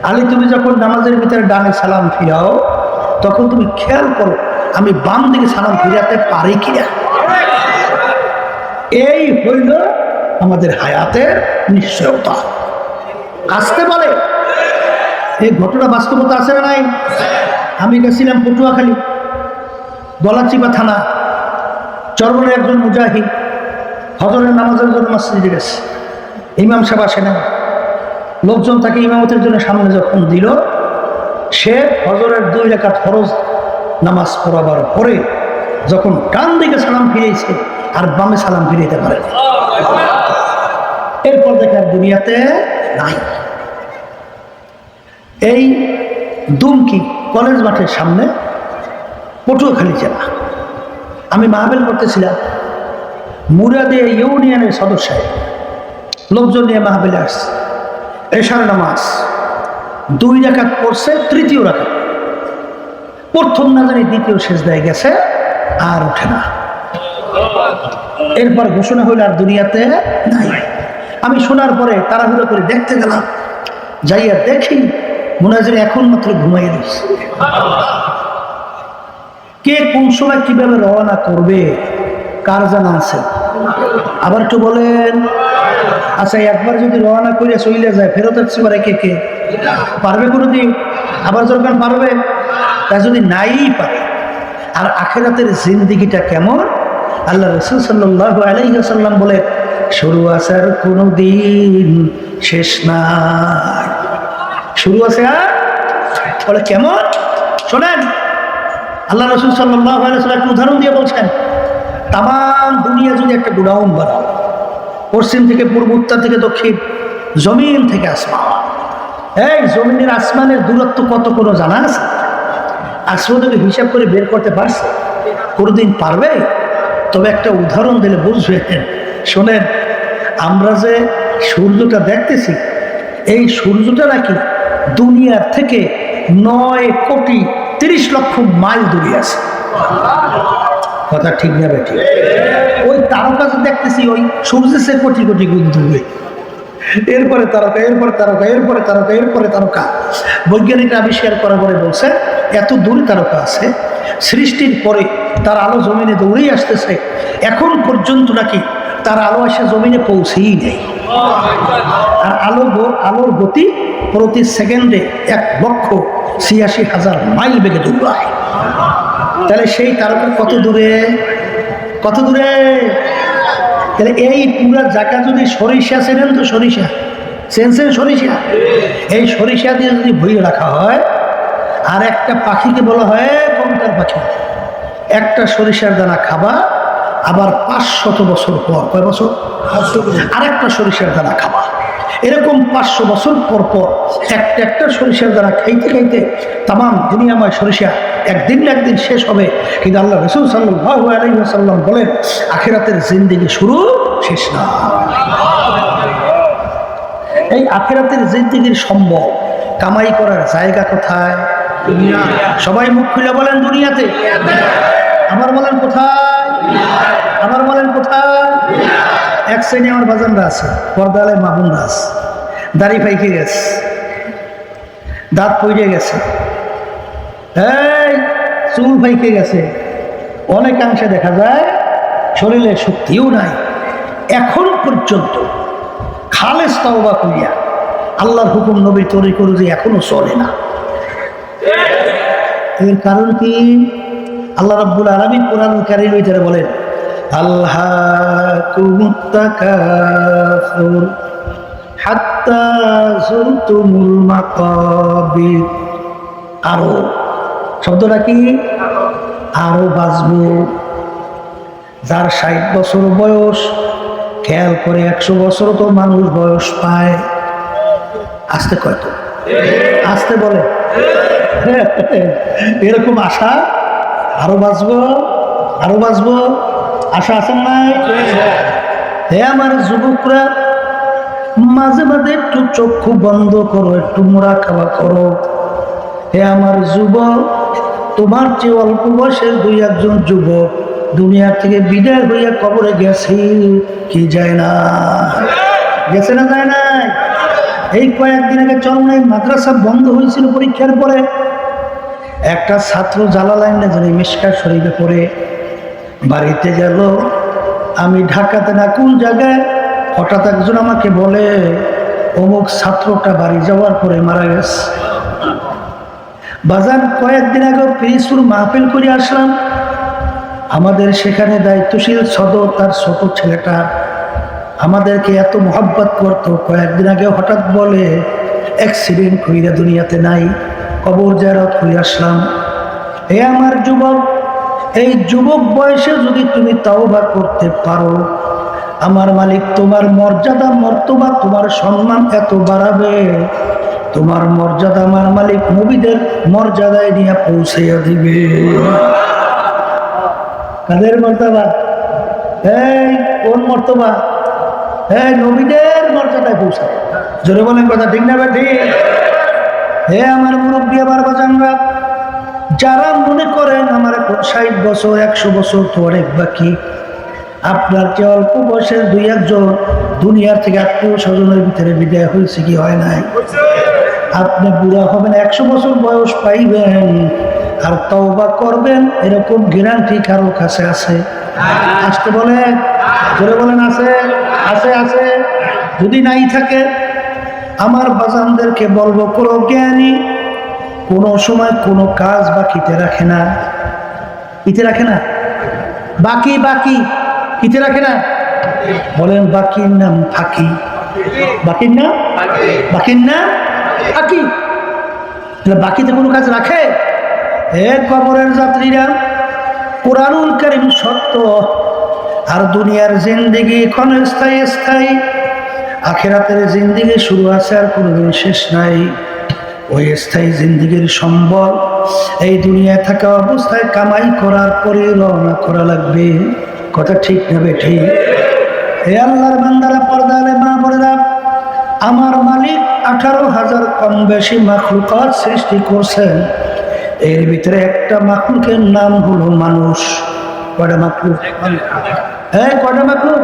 আলী তুমি যখন নামাজের ভিতরে ডানে সালাম ফিরাও তখন তুমি খেয়াল করো আমি বাম দিকে সালাম ফিরাতে পারি কিনা। এই হইল আমাদের হায়াতের নিশ্চয়তা। আসতে বলে এই ঘটনা বাস্তবতা আছে না নাই? আমি গেছিলাম পটুয়াখালী গলাচিপা থানা, চরবনের একজন মুজাহিদ হজরের নামাজের জন্য মসজিদে গেছে, ইমাম সাহেব আসে না, লোকজন তাকে ইমামতের জন্য সামনে যখন দিল, সে হজরের 2 রাকাত ফরজ নামাজ পড়াবার পরে যখন ডান দিকে সালাম ফিরেছে আর বামে সালাম ফিরাইতে পারে, এরপর দেখে আর দুনিয়াতে নাই। এই দুমকি কলেজ মাঠের সামনে পটুয়াখালী জেলা, আমি মাহফিল করতেছিলাম, মুরাদে ইউনিয়নের সদস্য লোকজন নিয়ে মাহফিলে আসছে। এশার নামাজ 2 রাকাত পড়ছে, 3য় রাকাত প্রথম না জানি 2য় সেজদায় গেছে আর ওঠে না। এরপর ঘোষণা হইল আর দুনিয়াতে নাই। আমি শোনার পরে তাড়াহুড়ো করে দেখতে গেলাম, যাইয়া দেখি মনে হয় এখন মাত্র ঘুমাইয়ে দিচ্ছে। কে কোন সময় কিভাবে রওনা করবে কার জানা আছে? আবার একটু বলেন। আচ্ছা, একবার যদি রওনা করে চলে যায় ফেরত আসতে পারে কে কে? পারবে কোনোদিন? আবার যখন পারবে, তা যদি নাই পারে। আর আখিরাতের জিন্দেগিটা কেমন? আল্লাহ রাসূল সাল্লাল্লাহু আলাইহি ওয়াসাল্লাম বলে, শুরু আসার কোনো দিন শেষ নাই। শুরু আছে আর বলে কেমন? শোনেন, আল্লাহ রাসূল সাল্লাল্লাহু আলাইহি ওয়াসাল্লাম একটা উদাহরণ দিয়ে বলছেন, তাম দুনিয়া যদি একটা গোডাউন বানাও, পশ্চিম থেকে পূর্ব, উত্তর থেকে দক্ষিণ, জমিন থেকে আসমান, এই জমিনের আসমানের দূরত্ব কত কোনো জানা আছে? আসমানকে হিসাব করে বের করতে পারছে? কোনোদিন পারবে? তবে একটা উদাহরণ দিলে বুঝবেন। শোনেন, আমরা যে সূর্যটা দেখতেছি, এই সূর্যটা নাকি দুনিয়ার থেকে 9,30,00,000 মাইল দূরে আছে। কথা ঠিক না বেটি? ওই তারকা যে দেখতেছি ওই সূর্যের সে কোটি কোটি গুণ দূরে। এরপরে তারকা, এরপরে তারকা, এরপরে তারকা, এরপরে তারকা। বৈজ্ঞানিকরা আবিষ্কার করার পরে বলছে এত দূরে তারকা আছে, সৃষ্টির পরে তার আলো জমিনে দৌড়েই আসতেছে। এখন পর্যন্ত নাকি তার আলো এসে জমিনে পৌঁছেই নেই। আর আলোর গতি প্রতি সেকেন্ডে 1,86,000 মাইল বেগে দৌড়ায়। তাহলে সেই তারকা কত দূরে, কত দূরে? তাহলে এই পুরা জায়গা যদি সরিষা ছিলেন, তো সরিষা চেনছেন, সরিষা, এই সরিষা দিয়ে যদি ভুইয়ে রাখা হয়, আর একটা পাখিকে বলা হয় কবুতর পাখি, একটা সরিষার দানা খাবা, আবার 500 বছর পর, কয় বছর, আরেকটা সরিষার দানা খাবা, এরকম 500 বছর পর পর একটা সরিষার দানা খাইতে খাইতে তাম দুনিয়াময় সরিষা একদিন না একদিন শেষ হবে। কিন্তু আল্লাহ রাসূল সাল্লাল্লাহু আলাইহি ওয়াসাল্লাম বলেন, আখিরাতের জিন্দেগি শুরু, শেষ না। এই আখিরাতের জিন্দেগির সম্ভব কামাই করার জায়গা কোথায়? দুনিয়া। সবাই মুখ খুলে বলেন দুনিয়াতে। আবার বলেন কোথায়? আবার বলেন কোথায়? এক শ্রেণী আমার বাজানরা আছে, পর্দালে মামুনরা আছে, দাড়ি পাইকে গেছে, দাঁত পড়ে গেছে, এই চুল পাইকে গেছে, অনেকাংশে দেখা যায় শরীরে শক্তিও নাই। এখন পর্যন্ত খালেস তাওবা করিয়া আল্লাহর হুকুম নবীর তরিকা অনুযায়ী এখনো চলে না। এর কারণ কি? আল্লাহ রাব্বুল আলামিন কোরআনুল কারীমের ভিতরে বলেন, আল্লাকুমুত তাকাসুর হাত্তা যুরতুমুল মাকাবির। আরো শব্দটা কি? আরো বাঁচবো। যার 60 বছর বয়স, খেয়াল করে 100 বছর তো মানুষ বয়স পায়। আসতে কয় তো, আসতে বলে এরকম আশা, আরো বাঁচবো, আরো বাঁচবো, আশা আছে না? হে আমার যুবকরা, মাঝে মাঝে একটু চক্ষু বন্ধ করো, একটু মুরাকাবা করো। হে আমার যুবক, তোমার চেয়ে অল্প বয়সের 2-1 যুবক দুনিয়া থেকে বিদায় হইয়া কবরে গেছে কি যায় না? গেছে না যায় না? এই কয়েকদিন আগে চরমনাই মাদ্রাসা বন্ধ হয়েছিল পরীক্ষার পরে, একটা ছাত্র জালালাইনে জানি মিশকাত শরীফে পড়ে বাড়িতে গেল। আমি ঢাকাতে না কোন জায়গায়, হঠাৎ একজন আমাকে বলে অমুক ছাত্রটা বাড়ি যাওয়ার পরে মারা গেছে। বাজার কয়েকদিন আগে পিরিজপুর মাহফিল করে আসলাম। আমাদের সেখানে দায়িত্বশীল সদর, তার ছোট ছেলেটা আমাদেরকে এত মোহাব্বত করতো, কয়েকদিন আগে হঠাৎ বলে অ্যাক্সিডেন্ট কইরা দুনিয়াতে নাই, কবর জিয়ারত করে আসলাম। হে আমার যুবক, এই যুবক বয়সে যদি তুমি তাওবা করতে পারো, আমার মালিক তোমার মর্যাদা মর্তবা, তোমার সম্মান এত বাড়াবে, তোমার মর্যাদা আমার মালিক নবীদের মর্যাদায় নিয়ে পৌঁছাইয়া দিবে। কাদের মর্যাদা? এই কোন মর্তবা? হ্যাঁ, নবীদের মর্যাদায় পৌঁছায়। জোরে বলেন কথা ঠিক না ঠিক? হে আমার মুরব্বী, আমার বাজানরা, যারা মনে করেন আমার এখন 60 বছর 100 বছর তো অনেক বাকি, আপনার যে অল্প বয়সের 2-1 দুনিয়ার থেকে আত্মীয় স্বজনের ভিতরে বিদায় হয়েছে কি হয় নাই? আপনি বুড়া হবেন, 100 বছর বয়স পাইবেন আর তওবা করবেন, এরকম গ্যারান্টি কারোর কাছে আছে? আসতে বলেন, জোরে বলেন আছে? আছে আছে। যদি নাই থাকে, আমার বাজানদেরকে বলবো, কোনো জ্ঞানী কোনো সময় কোনো কাজ বাকিতে রাখে না। কিতে রাখে না? বাকি বাকি কিতে রাখে না? বলেন, বাকির নাম ফাঁকি। বাকির নাম, বাকির নাম ফাঁকি। বাকিতে কোনো কাজ রাখে? এ কবরের যাত্রীরা, কুরআনুল কারীম সত্য, আর দুনিয়ার জিন্দেগি ক্ষণস্থায়ী স্থায়ী, আখিরাতের জিন্দেগি শুরু আছে আর কোনোদিন শেষ নাই। ওই স্থায়ী জিন্দেগির সম্বল এই দুনিয়ায় থাকা অবস্থায় কামাই করার পরে রওনা করা লাগবে। কথা ঠিক না ঠিক? হে আল্লাহর বান্দারা, পর্দালে মা বোনেরা, আমার মালিক 18,000 কম বেশি মাখলুকাত সৃষ্টি করছেন। এর ভিতরে একটা মাখলুকের নাম হলো মানুষ। কয়টা মাখলুক? হ্যাঁ, কয়টা মাখলুক?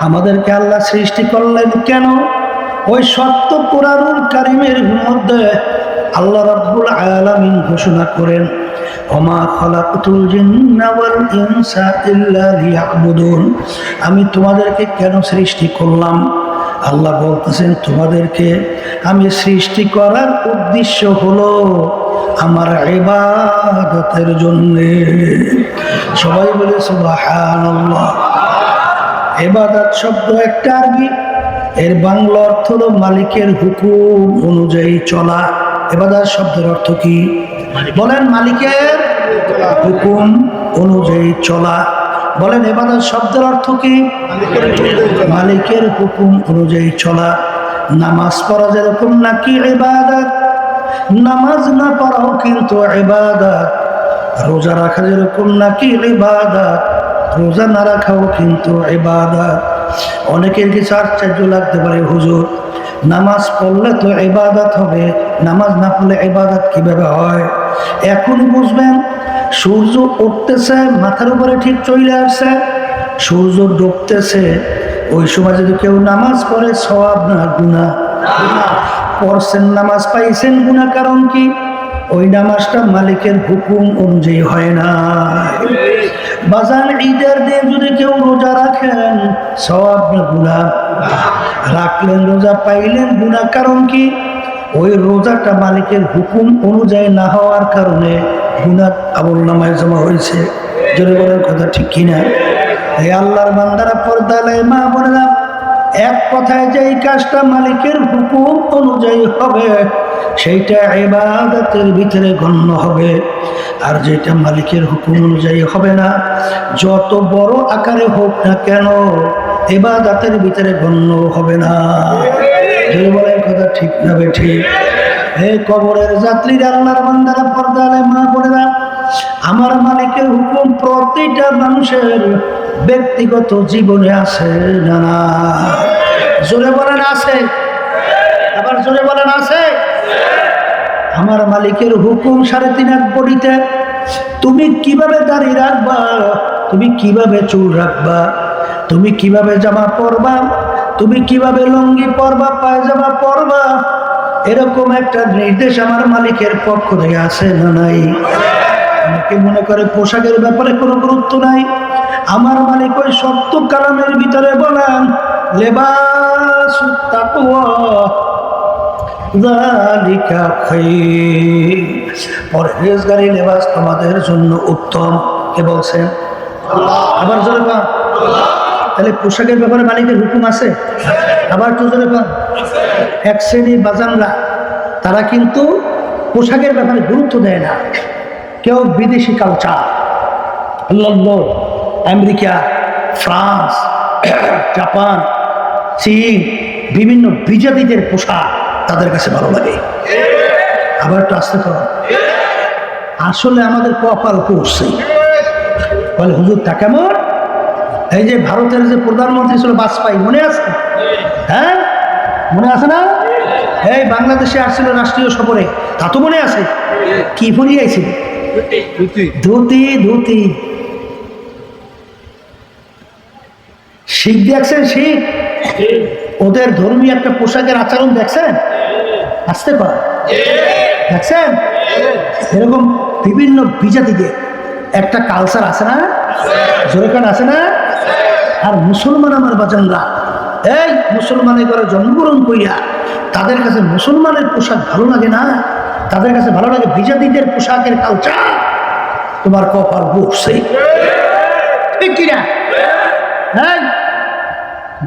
আমাদেরকে আল্লাহ সৃষ্টি করলেন কেন? ওই সত্য কুরআনুল কারীমের মধ্যে আল্লাহ রাব্বুল আলামিন ঘোষণা করেন, ওমা খালাকতুল জিন্না ওয়াল ইনসা ইল্লা লিয়াবুদুন, আমি তোমাদেরকে কেন সৃষ্টি করলাম? আল্লাহ বলতেছেন তোমাদেরকে আমি সৃষ্টি করার উদ্দেশ্য হলো আমার ইবাদতের জন্য। সবাই বলে সুবহানাল্লাহ। ইবাদত শব্দ একটা আরবি, এর বাংলা অর্থ হলো মালিকের হুকুম অনুযায়ী চলা। ইবাদত শব্দের অর্থ কি বলেন? মালিকের হুকুম অনুযায়ী চলা। বলেন ইবাদত শব্দের অর্থ কি? মালিকের হুকুম অনুযায়ী চলা। নামাজ পড়া যেরকম নাকি ইবাদত, নামাজ না পড়াও কিন্তু ইবাদত। রোজা রাখা যেরকম নাকি ইবাদত, রোজা না রাখাও কিন্তু ইবাদত। অনেকের কিছু আশ্চর্য লাগতে পারে, হুজুর নামাজ পড়লে তো ইবাদত হবে, নামাজ না পড়লে ইবাদত কিভাবে হয়? এখন বুঝবেন, সূর্য উঠতেছে মাথার উপরে ঠিক চলে আসছে, সূর্য ডুবতেছে, ওই সময় যদি কেউ নামাজ পড়ে সওয়াব না গুনাহ? পড়ছেন নামাজ পাইছেন, গুনাহ কারণ কি? ওই নামাজটা মালিকের হুকুম অনুযায়ী হয় না। বাজার ঈদের দিন যদি কেউ রোজা রাখেন সওয়াব না গুনাহ? রাখলেন রোজা পাইলেন, গুনাহ কারণ কি? ওই রোজাটা মালিকের হুকুম অনুযায়ী না হওয়ার কারণে গুনাহ আমলনামায় জমা হয়েছে। যদি বলেন কথা ঠিক কিনা? এই আল্লাহর বান্দারা, পর্দায় মা বোনেরা, এক কথায় যে এই কাজটা মালিকের হুকুম অনুযায়ী হবে সেইটা ইবাদতের ভিতরে গণ্য হবে। আর যেটা মালিকের হুকুম অনুযায়ী হবে না, যত বড় আকারে হোক না কেন, ইবাদতের ভিতরে গণ্য হবে না। যদি বলেন কথা ঠিক না বেঠিক? হে কবরের যাত্রীরা, আল্লাহর বান্দারা, পর্দায় মা বোনেরা, আমার মালিকের হুকুম প্রতিটা মানুষের ব্যক্তিগত জীবনে আছে না? না? জোরে বলেন আছে। আবার জোরে বলেন আছে। আমার মালিকের হুকুম 3.5 বডিতে। তুমি কিভাবে দাড়ি রাখবা, তুমি কিভাবে চুল রাখবা, তুমি কিভাবে জামা পরবা, তুমি কিভাবে লুঙ্গি পরবা, পায়জামা পরবা, এরকম একটা নির্দেশ আমার মালিকের পক্ষ থেকে আছে না নাই? অনেকে মনে করে পোশাকের ব্যাপারে কোনো গুরুত্ব নাই। আমার মালিক ওই শক্ত কালামের ভিতরে বলেন, লিবাসুত তাকওয়া যালিকা খায়র, পরহেজগারি লেবাস তোমাদের জন্য উত্তম। কে বলছেন? আল্লাহ। আবার জোরে বল আল্লাহ। তাহলে পোশাকের ব্যাপারে মালিকের হুকুম আছে। আবার তো জোরে বল। এক শ্রেণীর বাজানরা, তারা কিন্তু পোশাকের ব্যাপারে গুরুত্ব দেয় না। কেউ বিদেশি culture, London, America, France, Japan, চীন, বিভিন্ন বিজাতিদের পোশাক তাদের কাছে ভালো লাগে। আবার একটু আসতে পারো। আসলে আমাদের কপাল পড়ছে। বলে হুজুর তা কেমন? এই যে ভারতের যে প্রধানমন্ত্রী ছিল বাজপেয়ী, মনে আছে? হ্যাঁ, মনে আছে না? এই বাংলাদেশে আসছিল রাষ্ট্রীয় সফরে, তা তো মনে আছে? কি পরিয়েছিল? ধুতি। ধুতি। শিখ দেখছেন? শিখ ওদের ধর্মীয় একটা পোশাকের আচরণ দেখছেন? আসতে পারে দেখছেন? এরকম বিভিন্ন বিজাতিদের একটা কালচার আছে না? জোরেকান আছে না? আর মুসলমান আমার বাজানরা, এই মুসলমানের ঘরে জন্মগ্রহণ করিয়া তাদের কাছে মুসলমানের পোশাক ভালো লাগে না, তাদের কাছে ভালো লাগে বিজাতিদের পোশাকের কালচার। তোমার কপাল বসছে, ঠিক কিনা? হ্যাঁ,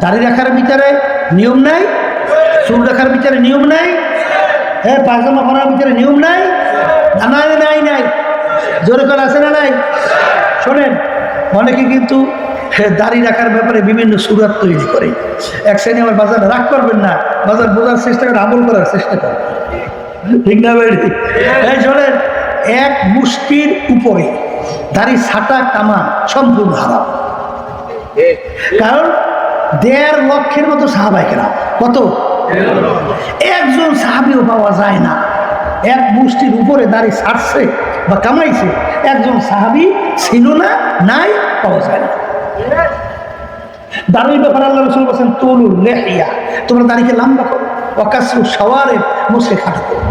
দাড়ি রাখার ভিতরে নিয়ম নাই, চুল রাখার ভিতরে নিয়ম নাই, হ্যাঁ, পায়জামা পরার ভিতরে নিয়ম নাই। নাই নাই নাই, জোরে করে আছে না নাই? শোনেন, অনেকে কিন্তু দাড়ি রাখার ব্যাপারে বিভিন্ন সুরাত তৈরি করে। এক শ্রেণী আমার বাজারে রাগ করবেন না, বাজার বোঝার চেষ্টা করে, আমল করার চেষ্টা করে, ঠিক না ভাই? এই শোনেন, এক মুষ্টির উপরে দাড়ি ছাটা কামা সম্পূর্ণ হারাম। কারণ 1.5 লক্ষের মতো সাহাবায়ে কেরাম, কত? একজন সাহাবিও পাওয়া যায় না এক মুষ্টির উপরে দাড়ি ছাড়ছে বা কামাইছে, একজন সাহাবি ছিল না, নাই, পাওয়া যায় না। দাড়ির ব্যাপারে আল্লাহ রাসূল বলেছেন, তুলুল লিহিয়া, তোমরা দাড়িকে লম্বা করো, ওয়া কাসরু শাওয়ারিব, মুছে খাটো করো।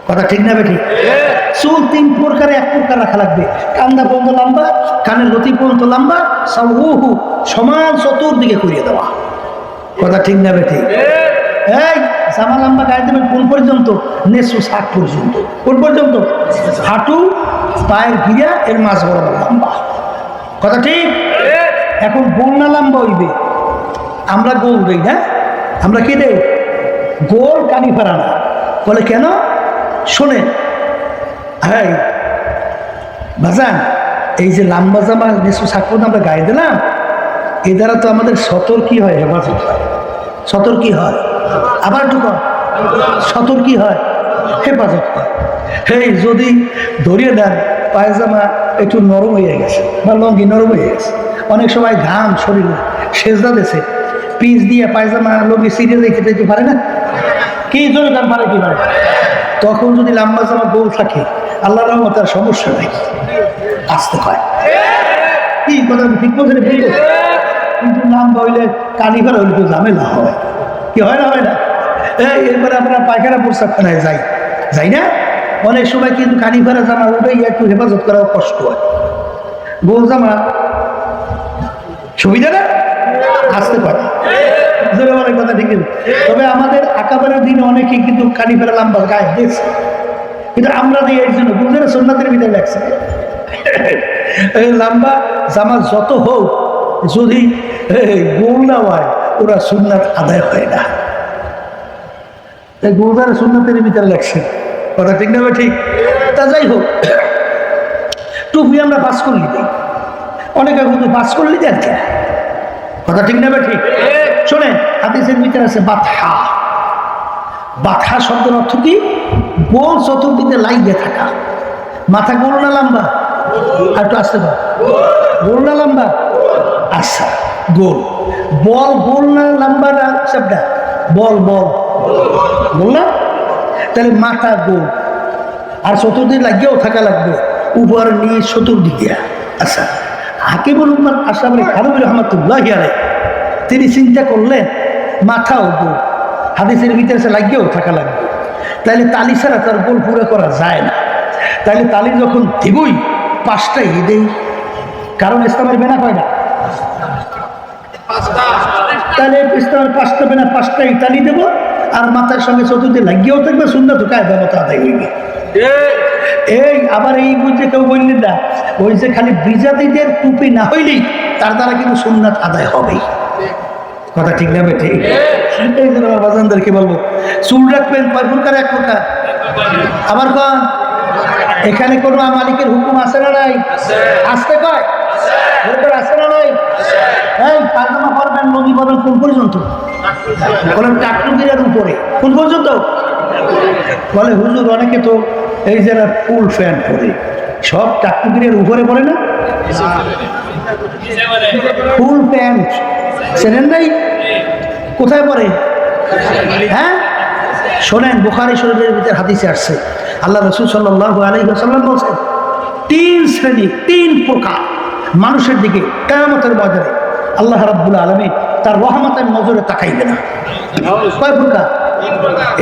কথা ঠিক না বেঠিক? চুল 3 প্রকারে, 1 প্রকার রাখা লাগবে। কান্দা পর্যন্ত লম্বা, কানের লতি পর্যন্ত লম্বা, সাউহু সমান চতুর্দিকে করিয়ে দেওয়া। কথা ঠিক না বেঠিক? এই জামা লম্বা গায়ে দেবেন কোন পর্যন্ত? নেসু শাক পর্যন্ত। কোন পর্যন্ত? হাঁটু পায়ের গিরা এর মাঝ বরাবর লম্বা। কথা ঠিক? এখন গোল না লম্বা হইবে? আমরা গোল দেই না? আমরা কি দেই? গোল কানি ফারা না। বলে কেন? শোনে, হ্যাঁ বাজান, এই যে লম্বা জামা নেসু শাক পর্যন্ত আমরা গায়ে দিলাম, এ দ্বারা তো আমাদের সতর্কী হয়, হেফাজত হয়। সতর্কী হয়, আবার ঢুক, সতর্কী হয়, হেফাজত হয়। এই যদি ধরিয়ে দেন পায়জামা একটু নরম হয়ে গেছে বা লঙ্গি নরম হয়ে গেছে, অনেক সময় ঘাম শরীরে সেজদা দেশে পিস দিয়ে পায়জামা লঙ্গি সিরিয়ে রেখে দিতে পারে না? কি জন্য গান পারে কি পারে? তখন যদি লম্বা জামা গোল থাকে, আল্লাহ রহমত আর সমস্যা নেই, আসতে হয়। কি কথা ঠিক বলছেন? কিন্তু লম্বা হইলে কানিভার হইলে তো ঝামেলা হয়। কি হয় না? হয় না? এরপরে আমরা পায়খানা প্রস্রাবখানায় যাই, যাই না? অনেক সময় কিন্তু কানিভারা জামা উঠে একটু হেফাজত করাও কষ্ট হয়। গোল জামা সুবিধা না, আসতে পারে। অনেক কথা ঠিক আছে। তবে আমাদের আকাবারের দিনে অনেকেই কিন্তু কানিভারা লম্বা গায়ে দিয়েছে, কিন্তু আমরা দিই এর জন্য বুঝলেন সুন্নাতের ভিতরে লাগছে। লম্বা জামা যত হোক, যদি গোল না হয় ওরা সুন্নাত আদায় হয় না। গোলদারে সুন্নাতের ভিতরে লাগছে। কথা ঠিক না? ঠিক। তা যাই হোক, টুপি আমরা পাস করলি দিই, অনেকে কিন্তু পাস করলি দেন কে? কথা ঠিক না? ঠিক। শোনেন, হাদিসের ভিতরে আছে বাথা। বাথা শব্দের অর্থ কি? গোল চতুর্দিকে লাইগে থাকা। মাথা গোল না লম্বা? আর একটু আসতে পার, গোল না লম্বা? আচ্ছা, গোল। বল গোল না লম্বা না সবটা? বল বল গোল না? তাহলে মাথা গোল আর চতুর্দিকে লাগিয়েও থাকা লাগবে, উপর নিয়ে চতুর্দিকে। আচ্ছা, হাকিমুল উম্মাত আশরাফ আলী থানভী রহমাতুল্লাহি আলাইহি তিনি চিন্তা করলেন মাথাও গোল, হাদিসের ভিতরে সে লাগিয়েও থাকা লাগবে, তাইলে তালি ছাড়া তার গোল পুরো করা যায় না। তাইলে তালি যখন দিবই 5টাই দেই, কারণ ইসলামের বেনা কয়টা? তাহলে ইসলামের 5টা বেনা, 5টাই তালি দেবো, আর মাথার সঙ্গে চতুর্দিকে লাগিয়েও থাকবে, সুন্নাত কায়দা মতো আদায় হইবে। এই আবার এই বুঝে কেউ বললেন না, ওই যে খালি বিজাতিদের টুপি না হইলেই তার দ্বারা কিন্তু সুন্নাত আদায় হবেই। কথা ঠিক না? ঠিক। এই জন্য আমার বাজানদেরকে বলবো, চুল রাখবেন কয় প্রকার? 1 প্রকার। আবার কন, এখানে কোনো মালিকের হুকুম আছে না নাই? আসতে কয় আছে না নাই? এই পায়জামা পরবেন, লুঙ্গি পরবেন কোন পর্যন্ত? বলেন টাকটুকির উপরে। কোন পর্যন্ত? বলে হুজুর অনেকে তো এই যারা ফুল প্যান্ট পরে, সব টাকটুকির উপরে পরে না? ফুল প্যান্ট চেনেন নাই? কোথায় পরে? হ্যাঁ, শোনেন, বুখারী শরীফের ভিতরে হাদিসে আসছে, আল্লাহ রাসূল সাল্লাল্লাহু আলাইহি ওয়াসাল্লাম বলেছেন 3 শ্রেণী, 3 প্রকার মানুষের দিকে কিয়ামতের ময়দানে আল্লাহ রাব্বুল আলামিন তার রহমতের নজরে তাকাইবে না। কয় প্রকার?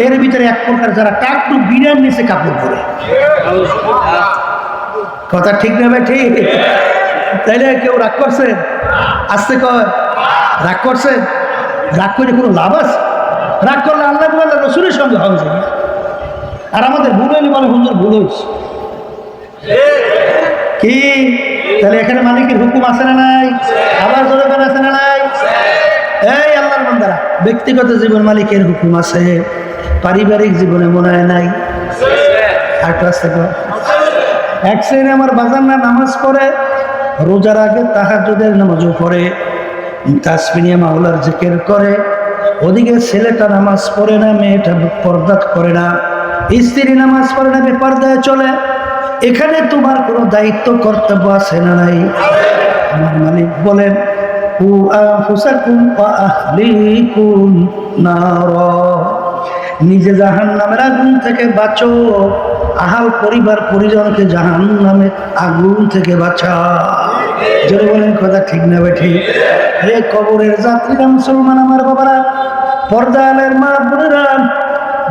এর ভিতরে 1 প্রকার, যারা টাকটু বিড়ার নিচে কাপড় পরে। কথা ঠিক না? ঠিক। তাইলে কেউ রাগ করছেন? আসতে কয় রাগ করছেন? রাগ করে কোনো লাভ আছে? রাগ করলে আল্লাহ রসুলের সঙ্গে হবে। আর আমাদের ভুল হইলে বলে হুজুর ভুল হয়েছে। কি তাহলে এখানে মালিকের হুকুম আছে না নাই? আবার জোরে করে আছে না নাই? এই আল্লাহর বান্দারা, ব্যক্তিগত জীবন মালিকের হুকুম আছে, পারিবারিক জীবনে মনে হয় নাই। আর ক্লাসে এক শ্রেণী আমার বাজার না নামাজ পড়ে, রোজার আগে তাহাজ্জুদের নামাজও পড়ে, তাসবিহ মাওলার জিকির করে, ওদিকে ছেলেটা নামাজ পড়ে না, মেয়েটা পর্দা করে না, স্ত্রী নামাজ পড়ে না, বেপর্দায় চলে। এখানে তোমার কোনো দায়িত্ব কর্তব্য আছে না নাই? আমার মালিক বলেন কু আনফুসাকুম ওয়া আহলিকুম নারা, নিজে জাহান্নামের আগুন থেকে বাঁচো, আহাল পরিবার পরিজনকে জাহান্নামের আগুন থেকে বাঁচা। জোরে বলেন কথা ঠিক না ঠিক? হে কবরের যাত্রীরা, মুসলমান আমার বাবারা, পর্দালের মা বোনেরা,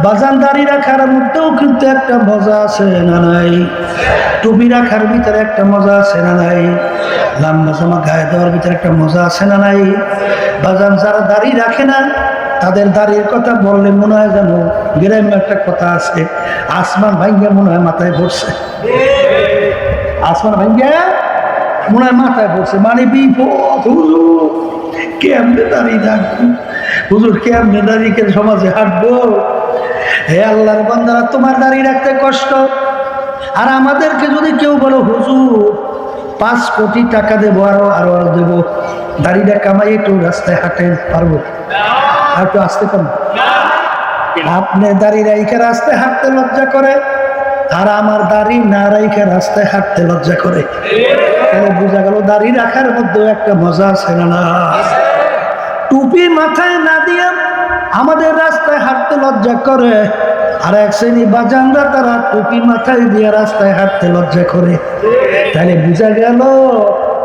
বাজান দাড়ি রাখার মধ্যেও কিন্তু একটা মজা আছে না নাই? টুপি রাখার ভিতরে একটা মজা আছে না নাই? লম্বা জামা গায়ে দেওয়ার ভিতরে একটা মজা আছে না নাই? বাজান যারা দাড়ি রাখে না তাদের দাড়ির কথা বললে মনে হয় যেন গ্রামে একটা কথা আছে, আসমান ভাঙ্গিয়া মনে হয় মাথায় পড়ছে। আসমান ভাঙ্গিয়া মনে হয় মাথায় পড়ছে, মানে বিপদ। হুজুর কেমনে দাঁড়িয়ে থাকবো, হুজুর কেমনে দাঁড়িয়ে সমাজে হাঁটবো? হে আল্লাহর বান্দারা, তোমার দাঁড়িয়ে রাখতে কষ্ট, আর আমাদেরকে যদি কেউ বলো হুজুর 5 কোটি টাকা দেবো, আরো দেবো, দাড়িটা কামাই একটু রাস্তায় হাঁটেন, পারবো? আর একটু আসতে পারবো? আপনি দাড়ি রাইখে রাস্তায় হাঁটতে লজ্জা করে, আর আমার দাড়ি না রাইখে রাস্তায় হাঁটতে লজ্জা করে। তাহলে বোঝা গেল দাড়ি রাখার মধ্যেও একটা মজা আছে না? টুপি মাথায় না দিয়ে আমাদের রাস্তায় হাঁটতে লজ্জা করে, আর এক শ্রেণী বাজানরা তারা টুপি মাথায় দিয়ে রাস্তায় হাঁটতে লজ্জা করে। তাহলে বোঝা গেল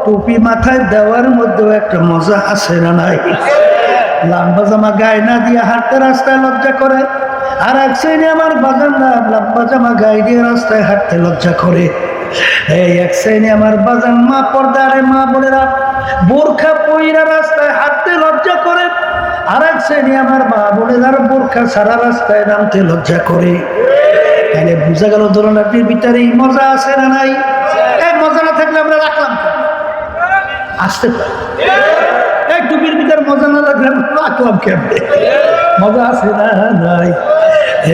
টুপি মাথায় দেওয়ার মধ্যেও একটা মজা আছে না নাই? লম্বা জামা গায়ে না দিয়ে হাঁটতে রাস্তায় লজ্জা করে, আর এক শ্রেণী আমার বাজানরা লম্বা জামা গায়ে দিয়ে রাস্তায় হাঁটতে লজ্জা করে। এই এক শ্রেণী আমার বাজান মা পর্দারে মা বোনেরা বোরখা পইরা রাস্তায় হাঁটতে লজ্জা করে, আর এক শ্রেণী আমার মা বোনেরা বোরখা ছাড়া রাস্তায় নামতে লজ্জা করে। তাহলে বুঝা গেল দোলনাটির ভিতরে মজা আছে না নাই? এই মজা না থাকলে আমরা রাখলাম আসতে পারি, এই টুপির ভিতরে মজা না রাখলে রাখলাম কেমনে? মজা আছে না নাই?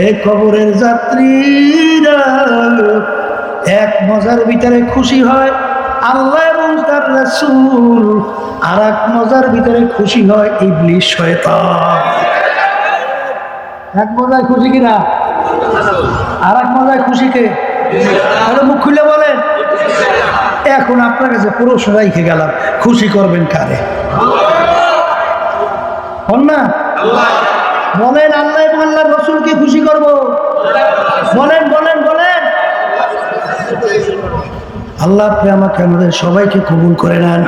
এই কবরের যাত্রীরা এক মজার ভিতরে খুশি হয় আল্লাহ এবং তার রাসূল, আর এক মজার ভিতরে খুশি হয় ইবলিস শয়তান। এক মজায় খুশি কিনা? আর এক মজায় খুশি কে? তাহলে মুখ খুলে বলেন। এখন আপনার কাছে পুরো সবাইকে গেলাম, খুশি করবেন কারে? না বলেন, আল্লাহ এবং আল্লাহর রাসূলকে খুশি করব। বলেন বলেন বলেন। আল্লাহ আপনি আমাকে আমাদের সবাইকে কবুল করে নেন।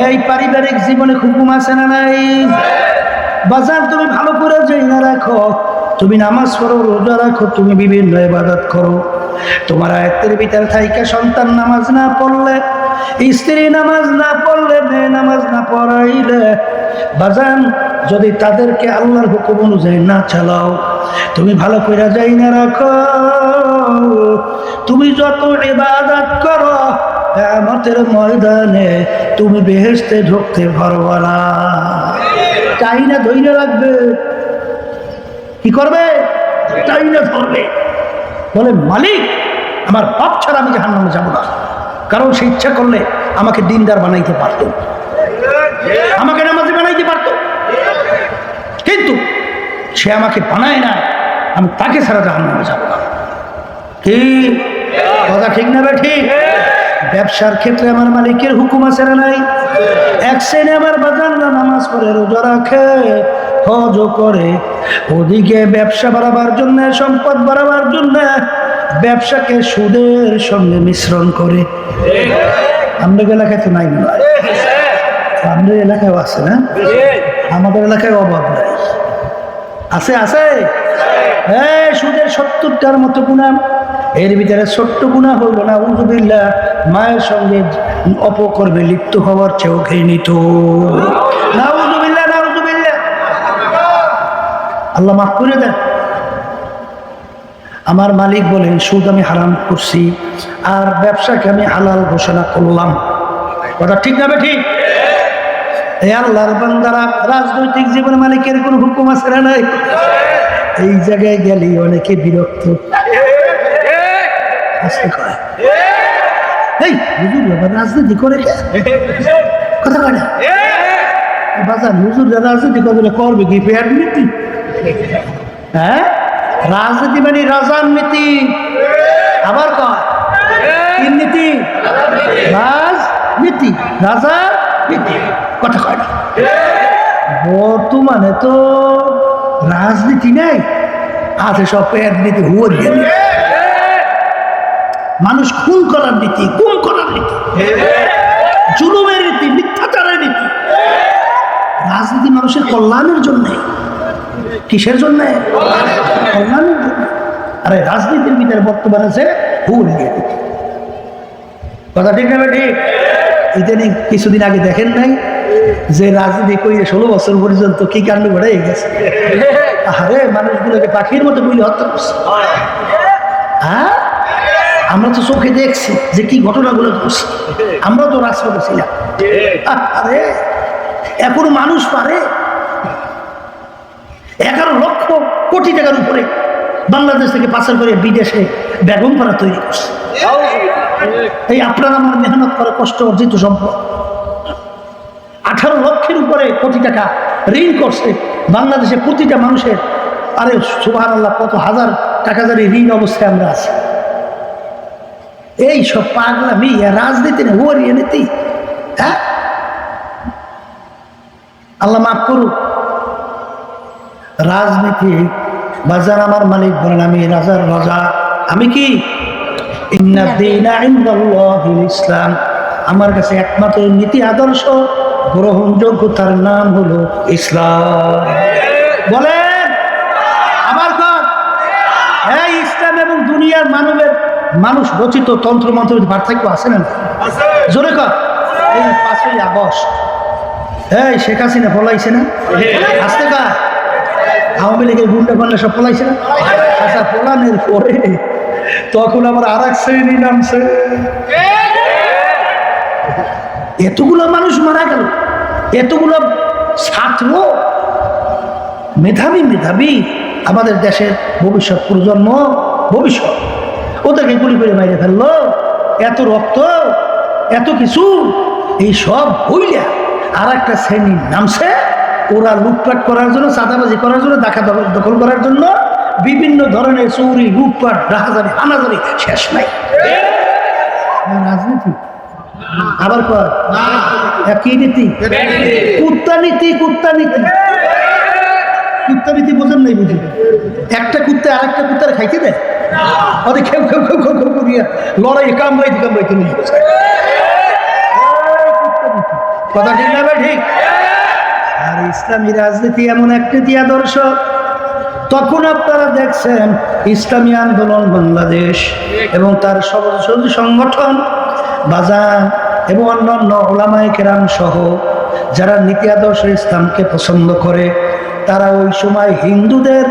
এই পারিবারিক জীবনে হুকুম আছে না নাই? বাজার তুমি ভালো করে যাই না রাখো, তুমি নামাজ পড়ো, রোজা রাখো, তুমি বিভিন্ন ইবাদত করো, তোমার আয়াতের ভিতরে থাইকা সন্তান নামাজ না পড়লে, স্ত্রী নামাজ না পড়লে, মেয়ে নামাজ না পড়াইলে, বাজান যদি তাদেরকে আল্লাহর হুকুম অনুযায়ী না চালাও, তুমি ভালো করে যাই না রাখো, তুমি যত ইবাদত করো কিয়ামতের ময়দানে তুমি বেহেশতে ঢুকতে পারবে না। চাই না ধৈর্য লাগবে, কি করবে? চাই না ধরবে, বলে মালিক আমার পাপ ছাড়া আমি জাহান্নামে যাব না, কারণ সে ইচ্ছা করলে আমাকে দিনদার বানাইতে পারত, আমাকে নামাজি বানাইতে পারত, কিন্তু সে আমাকে বানায় না, আমি তাকে ছাড়া জাহান্নামে যাব না। কি কথা ঠিক না? ঠিক। ব্যবসার ক্ষেত্রে আমার মালিকের হুকুম আছে না নাই? এক শ্রেণী আমার বাজানরা নামাজ পড়ে, রোজা রাখে, হজ করে, ওদিকে ব্যবসা বাড়াবার জন্য, সম্পদ বাড়াবার জন্য ব্যবসাকে সুদের সঙ্গে মিশ্রণ করে। আমাদের এলাকায় তো নাই, আমাদের এলাকায় আছে না? আমাদের এলাকায় অভাব নাই, আছে আছে। সুদের 70টার মতো গুনাহ, এর ভিতরে ছোট্ট গুনাহ হইল না উযুবিল্লাহ মায়ের সঙ্গে অপকর্মে লিপ্ত হওয়ার চেয়েও ঘৃণিত। নাউযুবিল্লাহ নাউযুবিল্লাহ, আল্লাহ মাফ করে দেন। আমার মালিক বলেন সুদ আমি হারাম করছি, আর ব্যবসাকে আমি হালাল ঘোষণা করলাম। কথা ঠিক না? ঠিক। এই আল্লাহর বান্দারা, রাজনৈতিক জীবনে মালিকের কোন হুকুম আছে না নাই? এই জায়গায় গেলে অনেকে বিরক্ত। রাজনীতি করে কথা কয় না বাজার, হুজুররা রাজনীতি করবে, করবে কি? ফেয়ার নীতি। হ্যাঁ, রাজনীতি মানে রাজনীতি, আবার কয় কি নীতি? রাজনীতি, রাজা নীতি, কথা কয় না। বর্তমানে তো রাজনীতি নেই, আছে সব ফেয়ার নীতি, হুয়ার নীতি, মানুষ খুন করার নীতি, গুম করার নীতি, জুলুমের নীতি, মিথ্যাচারের নীতি। রাজনীতি মানুষের কল্যাণের জন্য, কিসের জন্য? কল্যাণের জন্য। আরে রাজনীতির ভিতরে বর্তমান আছে হুলিয়ানি। কথা ঠিক না ঠিক? ইদানিং কিছুদিন আগে দেখেন নাই যে রাজনীতি করে 16 বছর পর্যন্ত কি কাণ্ড ঘটাই গেছে। আরে মানুষগুলোকে পাখির মতো বলে হত্যা করছে। হ্যাঁ, আমরা তো চোখে দেখছি যে কি ঘটনাগুলো ঘটছে। আমরা তো রাজপথে ছিলাম। আরে এখনো মানুষ পারে 11 লক্ষ কোটি টাকার উপরে বাংলাদেশ থেকে পাচার করে বিদেশে বেগম পাড়া তৈরি করছে। এই আপনার আমার মেহনত করে কষ্ট অর্জিত সম্পদ 18 লক্ষের উপরে কোটি টাকা ঋণ করছে বাংলাদেশে প্রতিটা মানুষের। আরে সুবহানাল্লাহ, কত হাজার টাকা জারি ঋণ অবস্থায় আমরা আছি। এই সব পাগলামি রাজনীতি না, ওরিয়ে নীতি। হ্যাঁ, আল্লাহ মাফ করুক। রাজনীতি বাজার আমার মালিক বলেন আমি রাজার রাজা। আমি কি ইসলাম, আমার কাছে একমাত্র নীতি আদর্শ গ্রহণযোগ্যতার নাম হলো ইসলাম। বলেন আবার কর। হ্যাঁ, ইসলাম এবং দুনিয়ার মানুষ রচিত তন্ত্র মন্ত্রের পার্থক্য আছে না? জোরে কর। এই 5ই আগস্ট এই শেখ হাসিনা পলাইছে না? আসতে কার আওয়ামী লীগের গুন্ডা পান্ডা সব পলাইছে না? আচ্ছা, পলানের পরে তখন আবার আর এক শ্রেণী নামছে। এতগুলো মানুষ মারা গেল, এতগুলো ছাত্র মেধাবী আমাদের দেশের ভবিষ্যৎ প্রজন্ম, ভবিষ্যৎ, ওদেরকে গুলি করে মাইরে ফেললো। এত রক্ত, এত কিছু, এই সব হইলা আর একটা শ্রেণী নামছে। ওরা লুটপাট করার জন্য, চাঁদাবাজি করার জন্য, ডাকা দখল করার জন্য বিভিন্ন ধরনের চুরি, লুটপাট, ডাকাজারি, হানাজারি শেষ নাই। রাজনীতি আবার কর কি নীতি? কুত্তানীতি। কুত্তানীতি বোঝেন নাই? বুঝি একটা কুত্তা আর একটা কুত্তার খাইতে দেয়। ওদের খেউ খেউ খেউ খেউ খেউ করিয়া লড়াই কামড়াইতে নিয়ে গেছে। কথা ঠিক না? ঠিক। আর ইসলামী রাজনীতি এমন এক নীতি আদর্শ, তখন আপনারা দেখছেন ইসলামী আন্দোলন বাংলাদেশ এবং তার সহযোগী সংগঠন বাজার এবং অন্যান্য ওলামায়ে কেরাম সহ যারা নীতি আদর্শ ইসলামকে পছন্দ করে, তারা ওই সময় হিন্দুদের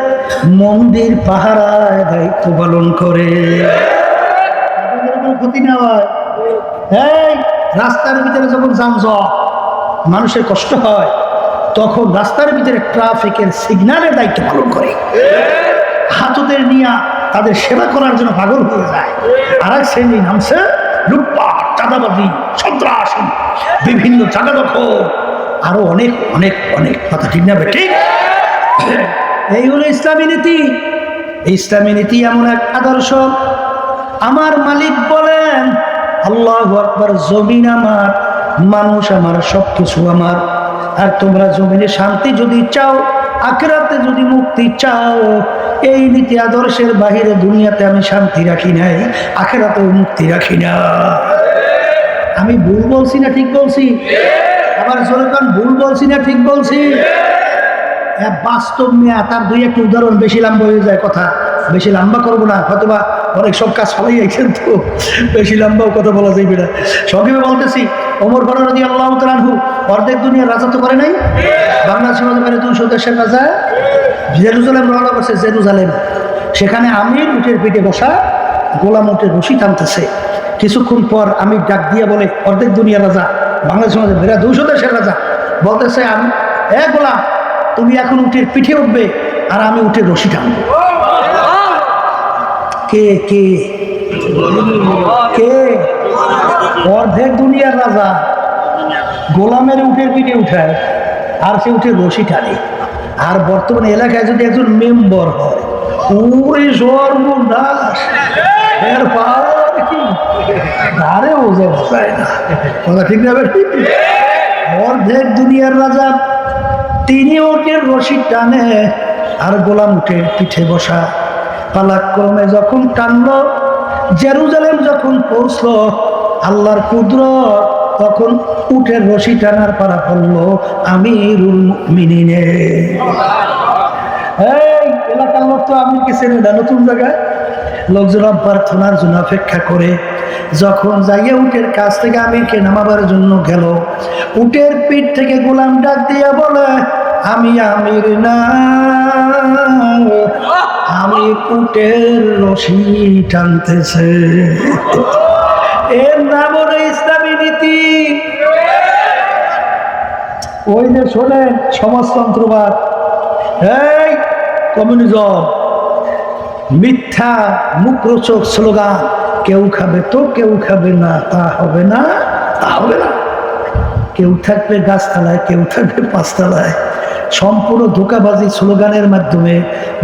মন্দির পাহারায় দায়িত্ব পালন করে। ক্ষতি না হয়। এই রাস্তার ভিতরে যখন যানজট, মানুষের কষ্ট হয়, তখন রাস্তার ভিতরে ট্রাফিকের সিগন্যালের দায়িত্ব পালন করে। হাতদের নিয়ে তাদের সেবা করার জন্য পাগল হয়ে যায়। আর এক শ্রেণী নামছে লুটপাট, চাঁদাবাজি, সন্ত্রাসী, বিভিন্ন জায়গা দখল, আরো অনেক অনেক অনেক। কথা ঠিক না? ঠিক। এই হলো ইসলামী নীতি। ইসলামী নীতি এমন এক আদর্শ, আমার মালিক বলেন আল্লাহু আকবার, জমিন আমার, মানুষ আমার, সবকিছু আমার। আর তোমরা জমিনে শান্তি যদি চাও, আখিরাতে যদি মুক্তি চাও, এই নীতি আদর্শের বাহিরে দুনিয়াতে আমি শান্তি রাখি নাই, আখিরাতেও মুক্তি রাখি না। আমি ভুল বলছি না ঠিক বলছি? আবার জোরকান ভুল বলছি না ঠিক বলছি? বাস্তব নিয়ে তার দুই একটা উদাহরণ, বেশি লম্বা হয়ে যায় কথা, বেশি লম্বা করবো না, হয়তোবা অনেক সব কাজ ফলাই আইছেন, তো বেশি লম্বাও কথা বলা যাইবে না। সংক্ষেপে বলতেছি, ওমর ফারুক রাদিয়াল্লাহু তাআলা আনহু অর্ধেক দুনিয়ার রাজত্ব করে নাই? বাংলাদেশের মধ্যে 200 দেশের রাজা জেরুজালেম রওনা করছে। জেরুজালেম, সেখানে আমির উটের পিঠে বসা, গোলাম উটের রশি টানতেছে। কিছুক্ষণ পর আমির ডাক দিয়ে বলে, অর্ধেক দুনিয়ার রাজা, বাংলাদেশের মধ্যে 200 দেশের রাজা, বলতেছে আমি, গোলাম তুমি এখন উটের পিঠে উঠবে আর আমি উটের রশি টানবো। কে কে কে? অর্ধেক দুনিয়ার রাজা গোলামের উটের পিঠে উঠায় আর সে উঠে রশি টানে। আর বর্তমানে এলাকায় যদি একজন মেম্বার হয়, ওরে সর্বনাশ, এর পাওয়ার কি ধারে বোঝা যায় না। কথা ঠিক না? অর্ধেক দুনিয়ার রাজা, তিনি উটের রশি টানে আর গোলাম উটের পিঠে বসা। পালাক্রমে যখন টানলো, জেরুজালেম যখন পৌঁছলো, আল্লাহর কুদরত, তখন উটের রশি টানার পারা পড়লো আমিরুল মুমিনিনের। এই এলাকার লোক তো আমি কি চেনে না, নতুন জায়গায় লোকজন প্রার্থনার জন্য অপেক্ষা করে। যখন যাইয়ে উটের কাছ থেকে আমিরকে নামাবার জন্য গেল, উটের পিঠ থেকে গোলাম ডাক দিয়ে বলে, আমি আমির না, আমি উটের রশি টানতেছে। এর নাম হলো ইসলামী নীতি। ওই যে শোনেন সমাজতন্ত্রবাদ, এই কমিউনিজম, মিথ্যা মুখরোচক স্লোগান, কেউ খাবে তো কেউ খাবে না, তা হবে না, তা হবে না। কেউ থাকবে গাছতলায়, কেউ থাকবে পাঁচতলায়। সম্পূর্ণ ধোকাবাজি স্লোগানের মাধ্যমে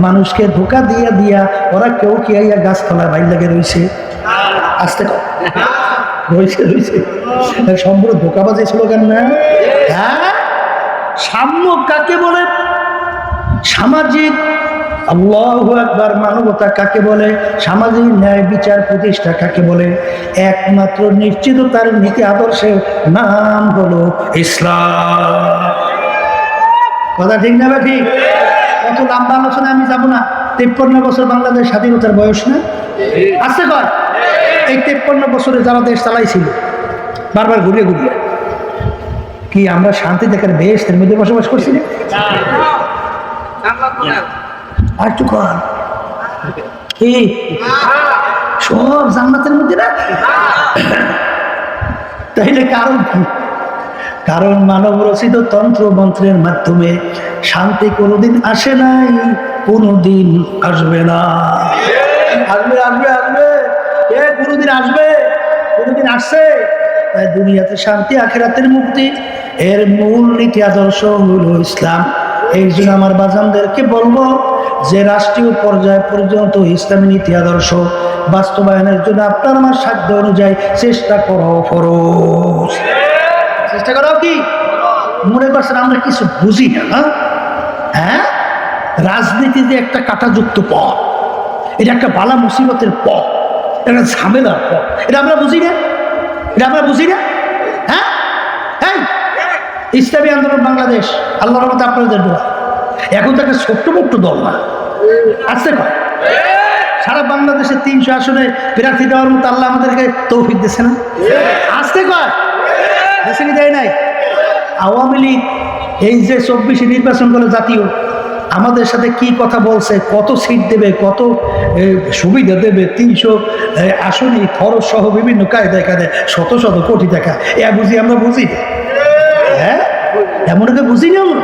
মানুষকে ধোকা দিয়া দিয়া ওরা কেউ কি আইয়া গাছতলায় বাইর লাগে রয়েছে, আসতে রয়েছে রয়েছে সম্পূর্ণ ধোকাবাজি স্লোগান না। হ্যাঁ, সাম্য কাকে বলে, সামাজিক আল্লাহু আকবার মানবতা কাকে বলে, সামাজিক ন্যায় বিচার প্রতিষ্ঠা কাকে বলে, একমাত্র নিশ্চিত তার নীতি আদর্শের নাম হলো ইসলাম। কথা ঠিক না বা ঠিক? কত লম্বা আলোচনা আমি যাব না। 53 বছর বাংলাদেশ স্বাধীনতার বয়স না আছে কয়? এই 53 বছরে যারা দেশ চালাইছিল বারবার ঘুরিয়ে ঘুরিয়ে, কি আমরা শান্তি দেখার বেহেশতের মধ্যে বসবাস করছি না? আর একটু কর কি সব জান্নাতের মধ্যে না? তাইলে কারণ কি? কারণ মানব রচিত তন্ত্র মন্ত্রের মাধ্যমে শান্তি কোনোদিন আসে নাই, কোনোদিন আসবে না। আসবে আসবে আসবে, এ কোনোদিন আসবে, কোনোদিন আসছে। তাই দুনিয়াতে শান্তি, আখিরাতের মুক্তি, এর মূল নীতি আদর্শ হলো ইসলাম। এই জন্য আমার বাজানদেরকে বলবো যে রাষ্ট্রীয় পর্যায় পর্যন্ত ইসলামী নীতি আদর্শ বাস্তবায়নের জন্য আপনার আমার সাধ্য অনুযায়ী চেষ্টা করো, ফরজ চেষ্টা করো। কি মনে করছেন আমরা কিছু বুঝি না? হ্যাঁ, রাজনীতি যে একটা কাঁটাযুক্ত পথ, এটা একটা বালা মুসিবতের পথ, এটা ঝামেলার পথ, এটা আমরা বুঝি না? এটা আমরা বুঝি না? হ্যাঁ, হ্যাঁ, ইসলামী আন্দোলন বাংলাদেশ আল্লাহর রহমতে আপনাদের দোয়া, এখন তো একটা ছোট্ট মোট্ট দল না, আসতে পারে সারা বাংলাদেশে 300 আসনে প্রার্থী দেওয়ার মতো আল্লাহ আমাদেরকে তৌফিক দিচ্ছে না? আসতে কয় দেশে কি দেয় নাই? আওয়ামী লীগ এই যে 24 নির্বাচন করলো জাতীয়, আমাদের সাথে কি কথা বলছে, কত সিট দেবে, কত সুবিধা দেবে, 300 আসনই খরচ সহ বিভিন্ন কায়দায় কায়দায় শত শত কোটি টাকা, এ বুঝি আমরা বুঝি? হ্যাঁ, এমন একটা বুঝি না আমরা।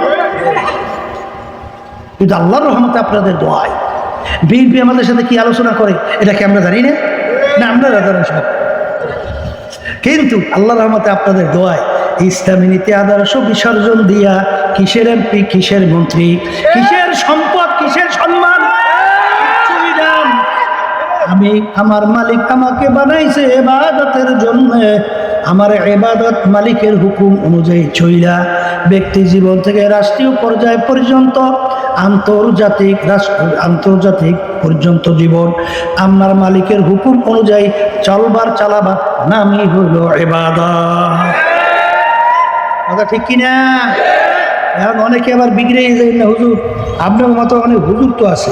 কিন্তু আল্লাহর রহমতে আপনাদের দোয়ায় বিএনপি আমাদের সাথে কি আলোচনা করে এটা কি আমরা জানি না? না, আমরা জানি সব। কিন্তু আল্লাহর রহমতে আপনাদের দোয়ায় ইসলামী নীতি আদর্শ বিসর্জন দিয়া কিসের এমপি, কিসের মন্ত্রী, কিসের সম্পদ, কিসের সম্মান, আমি আমার মালিক আমাকে বানাইছে ইবাদতের জন্য। আমার ইবাদত মালিকের হুকুম অনুযায়ী চইলা ব্যক্তি জীবন থেকে রাষ্ট্রীয় পর্যায় পর্যন্ত, আন্তর্জাতিক পর্যন্ত জীবন আমার মালিকের হুকুম অনুযায়ী চলবার চালাবার নামই হইল ইবাদত। কথা ঠিক কিনা? এখন অনেকে আবার বিগড়ে যায় না, হুজুর আপনার মতো অনেক হুজুর তো আছে,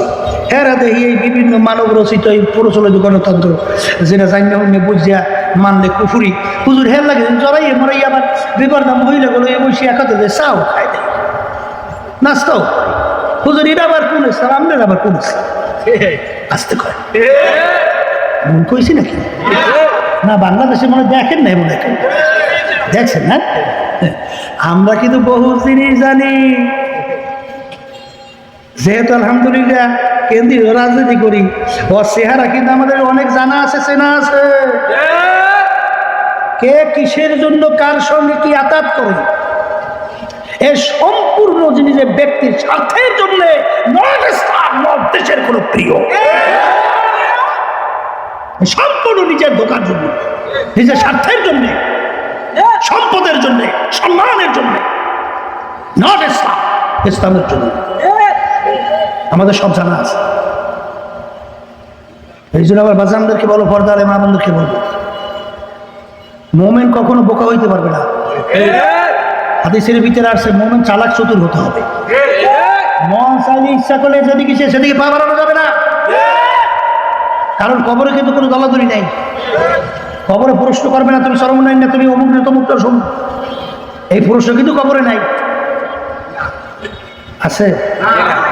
হেরা দেখি এই বিভিন্ন মানব রচিত এই প্রচলিত গণতন্ত্র যেটা জানি অন্য বুঝিয়া মানলে কুফুরি, হুজুর হের লাগে জড়াই মরাই আবার বিপর্দা মহিলাগুলো এই বসে একাতে চাও খাই দেয়, নাস্তাও। হুজুর এটা আবার কোন ইসলাম, আপনার আবার কোন ইসলাম? আসতে কয় মন কইছি নাকি? না, বাংলাদেশে মনে দেখেন না, এমন দেখেন, দেখছেন না? আমরা কিন্তু বহু জিনিস জানি, যেহেতু আলহামদুলিল্লাহ কেন্দ্রীয় রাজনীতি করি, ওর চেহারা কিন্তু আমাদের অনেক জানা আছে, চেনা আছে। কে কিসের জন্য কার সঙ্গে কি আতাত করে, এই সম্পূর্ণ জিনিসের ব্যক্তির স্বার্থের জন্য, দেশের কোন প্রিয়, সম্পূর্ণ নিজের ধোকার জন্য, নিজের স্বার্থের জন্য, সম্পদের জন্য, সম্মানের জন্য, নট ইসলাম, ইসলামের জন্য। আমাদের সব জানা আছে। এই জন্য আবার বাজানদেরকে বলো, পর্দার মা বোনদেরকে বলবো, মোমেন কখনো বোকা হইতে পারবে না। হাদিসের ভিতরে আসছে মোমেন চালাক চতুর হতে হবে। মঞ্চ চাইলে ইচ্ছা করলে যেদিকে সেদিকে পা বাড়ানো যাবে না, কারণ কবরে কিন্তু কোনো দলাদলি নাই। কবরে প্রশ্ন করবে না তুমি সর্বনাই না তুমি অমুক না তমুকটা শুন, এই প্রশ্ন কিন্তু কবরে নাই। আছে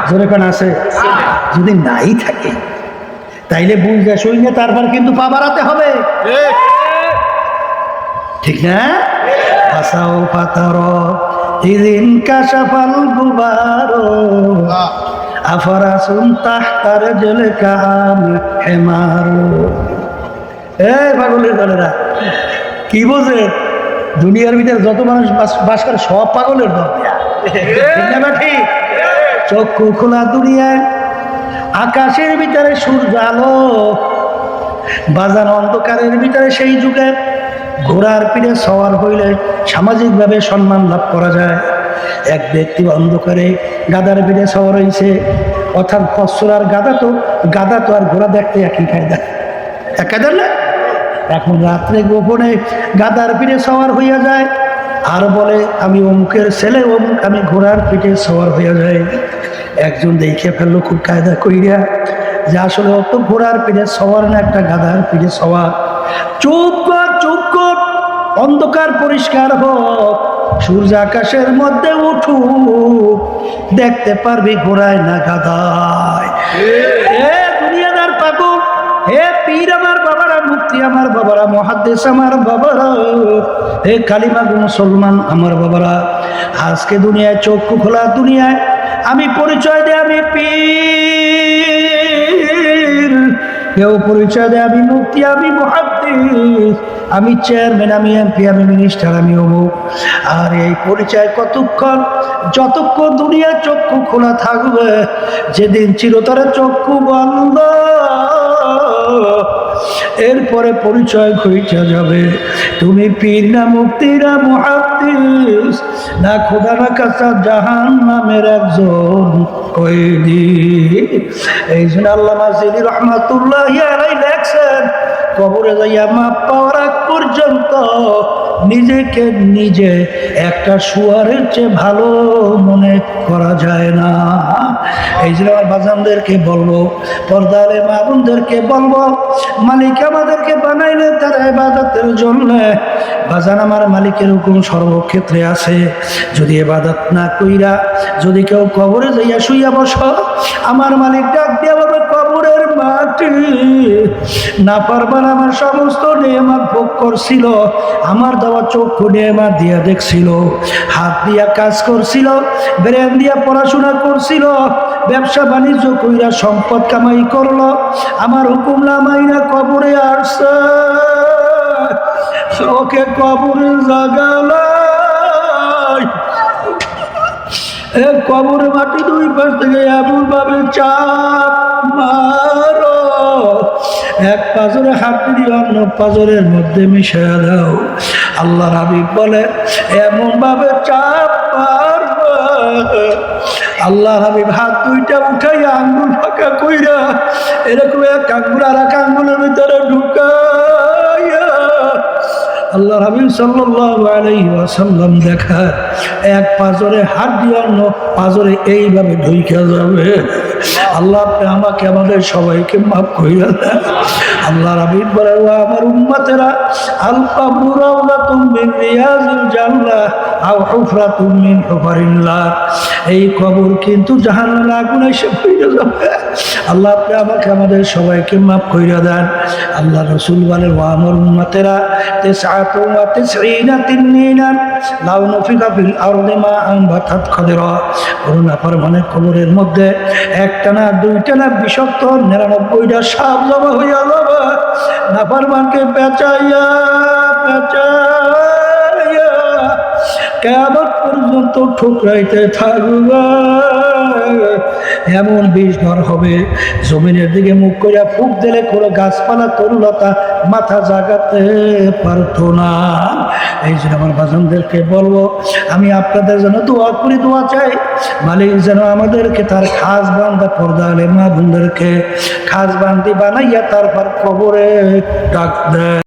জোরে কোন আছে? যদি নাই থাকে তাইলে বুঝে শুনে তারপর কিন্তু পা বাড়াতে হবে, ঠিক না? আসাও পাতার ইদিন কাশাফাল গুবারো আফরাসুন তাহতার জলে কাম হেমারো। পাগলের দলেরা কি বোঝে? দুনিয়ার ভিতরে যত মানুষ বাস করে সব পাগলের দল, ঠিক না? ঠিক। চক্ষু খোলা দুনিয়ায় আকাশের ভিতরে সূর্য আলো, বাজার অন্ধকারের ভিতরে সেই যুগে ঘোড়ার পিঠে সওয়ার হইলে সামাজিকভাবে সম্মান লাভ করা যায়। এক ব্যক্তি অন্ধকারে গাদার পিঠে সওয়ার হয়েছে, অর্থাৎ ফসরার গাদা তো আর ঘোড়া দেখতে একই কায়দা, এক কায়দা না? এখন রাত্রে গোপনে গাদার পিঠে সওয়ার হইয়া যায় আর বলে আমি অমুকের ছেলে অমুক, আমি ঘোড়ার পিঠে সওয়ার হইয়া যায়। একজন দেখে ফেললো খুব কায়দা কইরা যে আসলে অত ঘোড়ার পিঠে সওয়ার না, একটা গাদার পিঠে সওয়ার। চুপ কর, চুপ কর, অন্ধকার পরিষ্কার হোক, সূর্য আকাশের মধ্যে উঠুক, দেখতে পারবি ঘোড়ায় না গাদায়। হে দুনিয়াদার পাগল, হে পীর আমার বাবারা, মুফতি আমার বাবারা, মুহাদ্দিস আমার বাবারা, হে কালিমা মুসলমান আমার বাবারা, আজকে দুনিয়ায় চক্ষু খোলা দুনিয়ায় আমি পরিচয় দেয় আমি পীর, কেউ পরিচয় দেয় আমি মুফতি, আমি মুহাদ্দিস, আমি চেয়ারম্যান, আমি এমপি, আমি মিনিস্টার, আমি অমুক। আর এই পরিচয় কতক্ষণ? যতক্ষণ দুনিয়া চক্ষু খোলা থাকবে, যেদিন চিরতরে চক্ষু বন্ধ এরপরে পরিচয় ঘুইটা যাবে তুমি পীর না মুফতি না মুহাদ্দিস না খোদা না কাসা জাহান্নামের একজন কয়েদি। এই জন্য আল্লামা জিলি রহমাতুল্লাহি আলাইহি লেখছেন, কবরে যাইয়া মাপ পাওয়ার আগ পর্যন্ত নিজেকে নিজে একটা শুয়ারের চেয়ে ভালো মনে করা যায় না। এই জন্য আমার বাজানদেরকে বলবো, পর্দালে মা বোনদেরকে বলবো, মালিক আমাদেরকে বানাইলে তার ইবাদতের জন্য। বাজান আমার মালিকের হুকুম সর্বক্ষেত্রে আছে, যদি ইবাদত না কইরা যদি কেউ কবরে যাইয়া শুইয়া বসো, আমার মালিক ডাক দিয়া বলবে কবরের মাটি না পারবার আমার সমস্ত নিয়ামত ভোগ করছিল, আমার দেওয়া চক্ষু নিয়ামত দিয়া দেখছিল, হাত দিয়া কাজ করছিল, ব্রেন দিয়া পড়াশোনা করছিল, ব্যবসা বাণিজ্য কইরা সম্পদ কামাই করলো, আমার হুকুম না মাইনা কবরে আসছে, ওকে কবরে জাগালাই। কবরে মাটি দুই পাশ থেকে এমন ভাবে চাপ মারো, এক পাজরে হাড্ডি দিয়ে অন্য পাজরের মধ্যে মিশিয়ে দাও। আল্লাহর হাবিব বলে এমন ভাবে চাপ মারবে, আল্লাহর হাবিব হাত দুইটা উঠাইয়া আঙ্গুল ফাঁকা কইরা এরকম এক আঙ্গুল আর এক আঙ্গুলের ভিতরে ঢুকাইয়া আল্লাহর হাবিব সাল্লাল্লাহু আলাইহি ওয়াসাল্লাম দেখা এক পাজরে হাড্ডি অন্য পাজরে এইভাবে ঢুইকা যাবে। আল্লাহ আমাকে আমাদের সবাইকে মাফ কইরা দেন। আল্লাহর হাবিব বলে ও আমার উম্মতেরা, আল কবরু রাউযাতুম মিন রিয়াজিল জান্নাহ আও হুফরাতুম মিন হুফারিল্লাহ, এই কবর কিন্তু জাহান্নামের আগুনে এসে পড়ে যাবে। আল্লাহ আপনি আমাকে আমাদের সবাইকে মাফ কইরা দেন। আল্লাহ রাসূল বলে ও আমার উম্মতেরা, তিসআতু ওয়া তিসঈনা তিন্নিনান লাউ নুফিকা ফিল আরদি মা আনবাতাত খাদিরা, করুণা ফরমানের কবরের মধ্যে একটা না দুইটা না বিষাক্ত 99টা সাপ জমা হইয়া যাবে, নাফরমানকে পেঁচাইয়া পেঁচাইয়া কিয়ামত পর্যন্ত ঠুকরাইতে থাকবে। এমন বিষ ঘর হবে, জমিনের দিকে মুখ করে ফুক দিলে কোনো গাছপালা তরুলতা মাথা জাগাতে পারতো না। এই জন্য আমার বাজানদেরকে বলবো, আমি আপনাদের জন্য দোয়া করি, দোয়া চাই মালিক যেন আমাদেরকে তার খাস বান্দা পর্দা আলে মা বোনদেরকে খাস বান্দি বানাইয়া তারপর কবরে ডাক দেয়।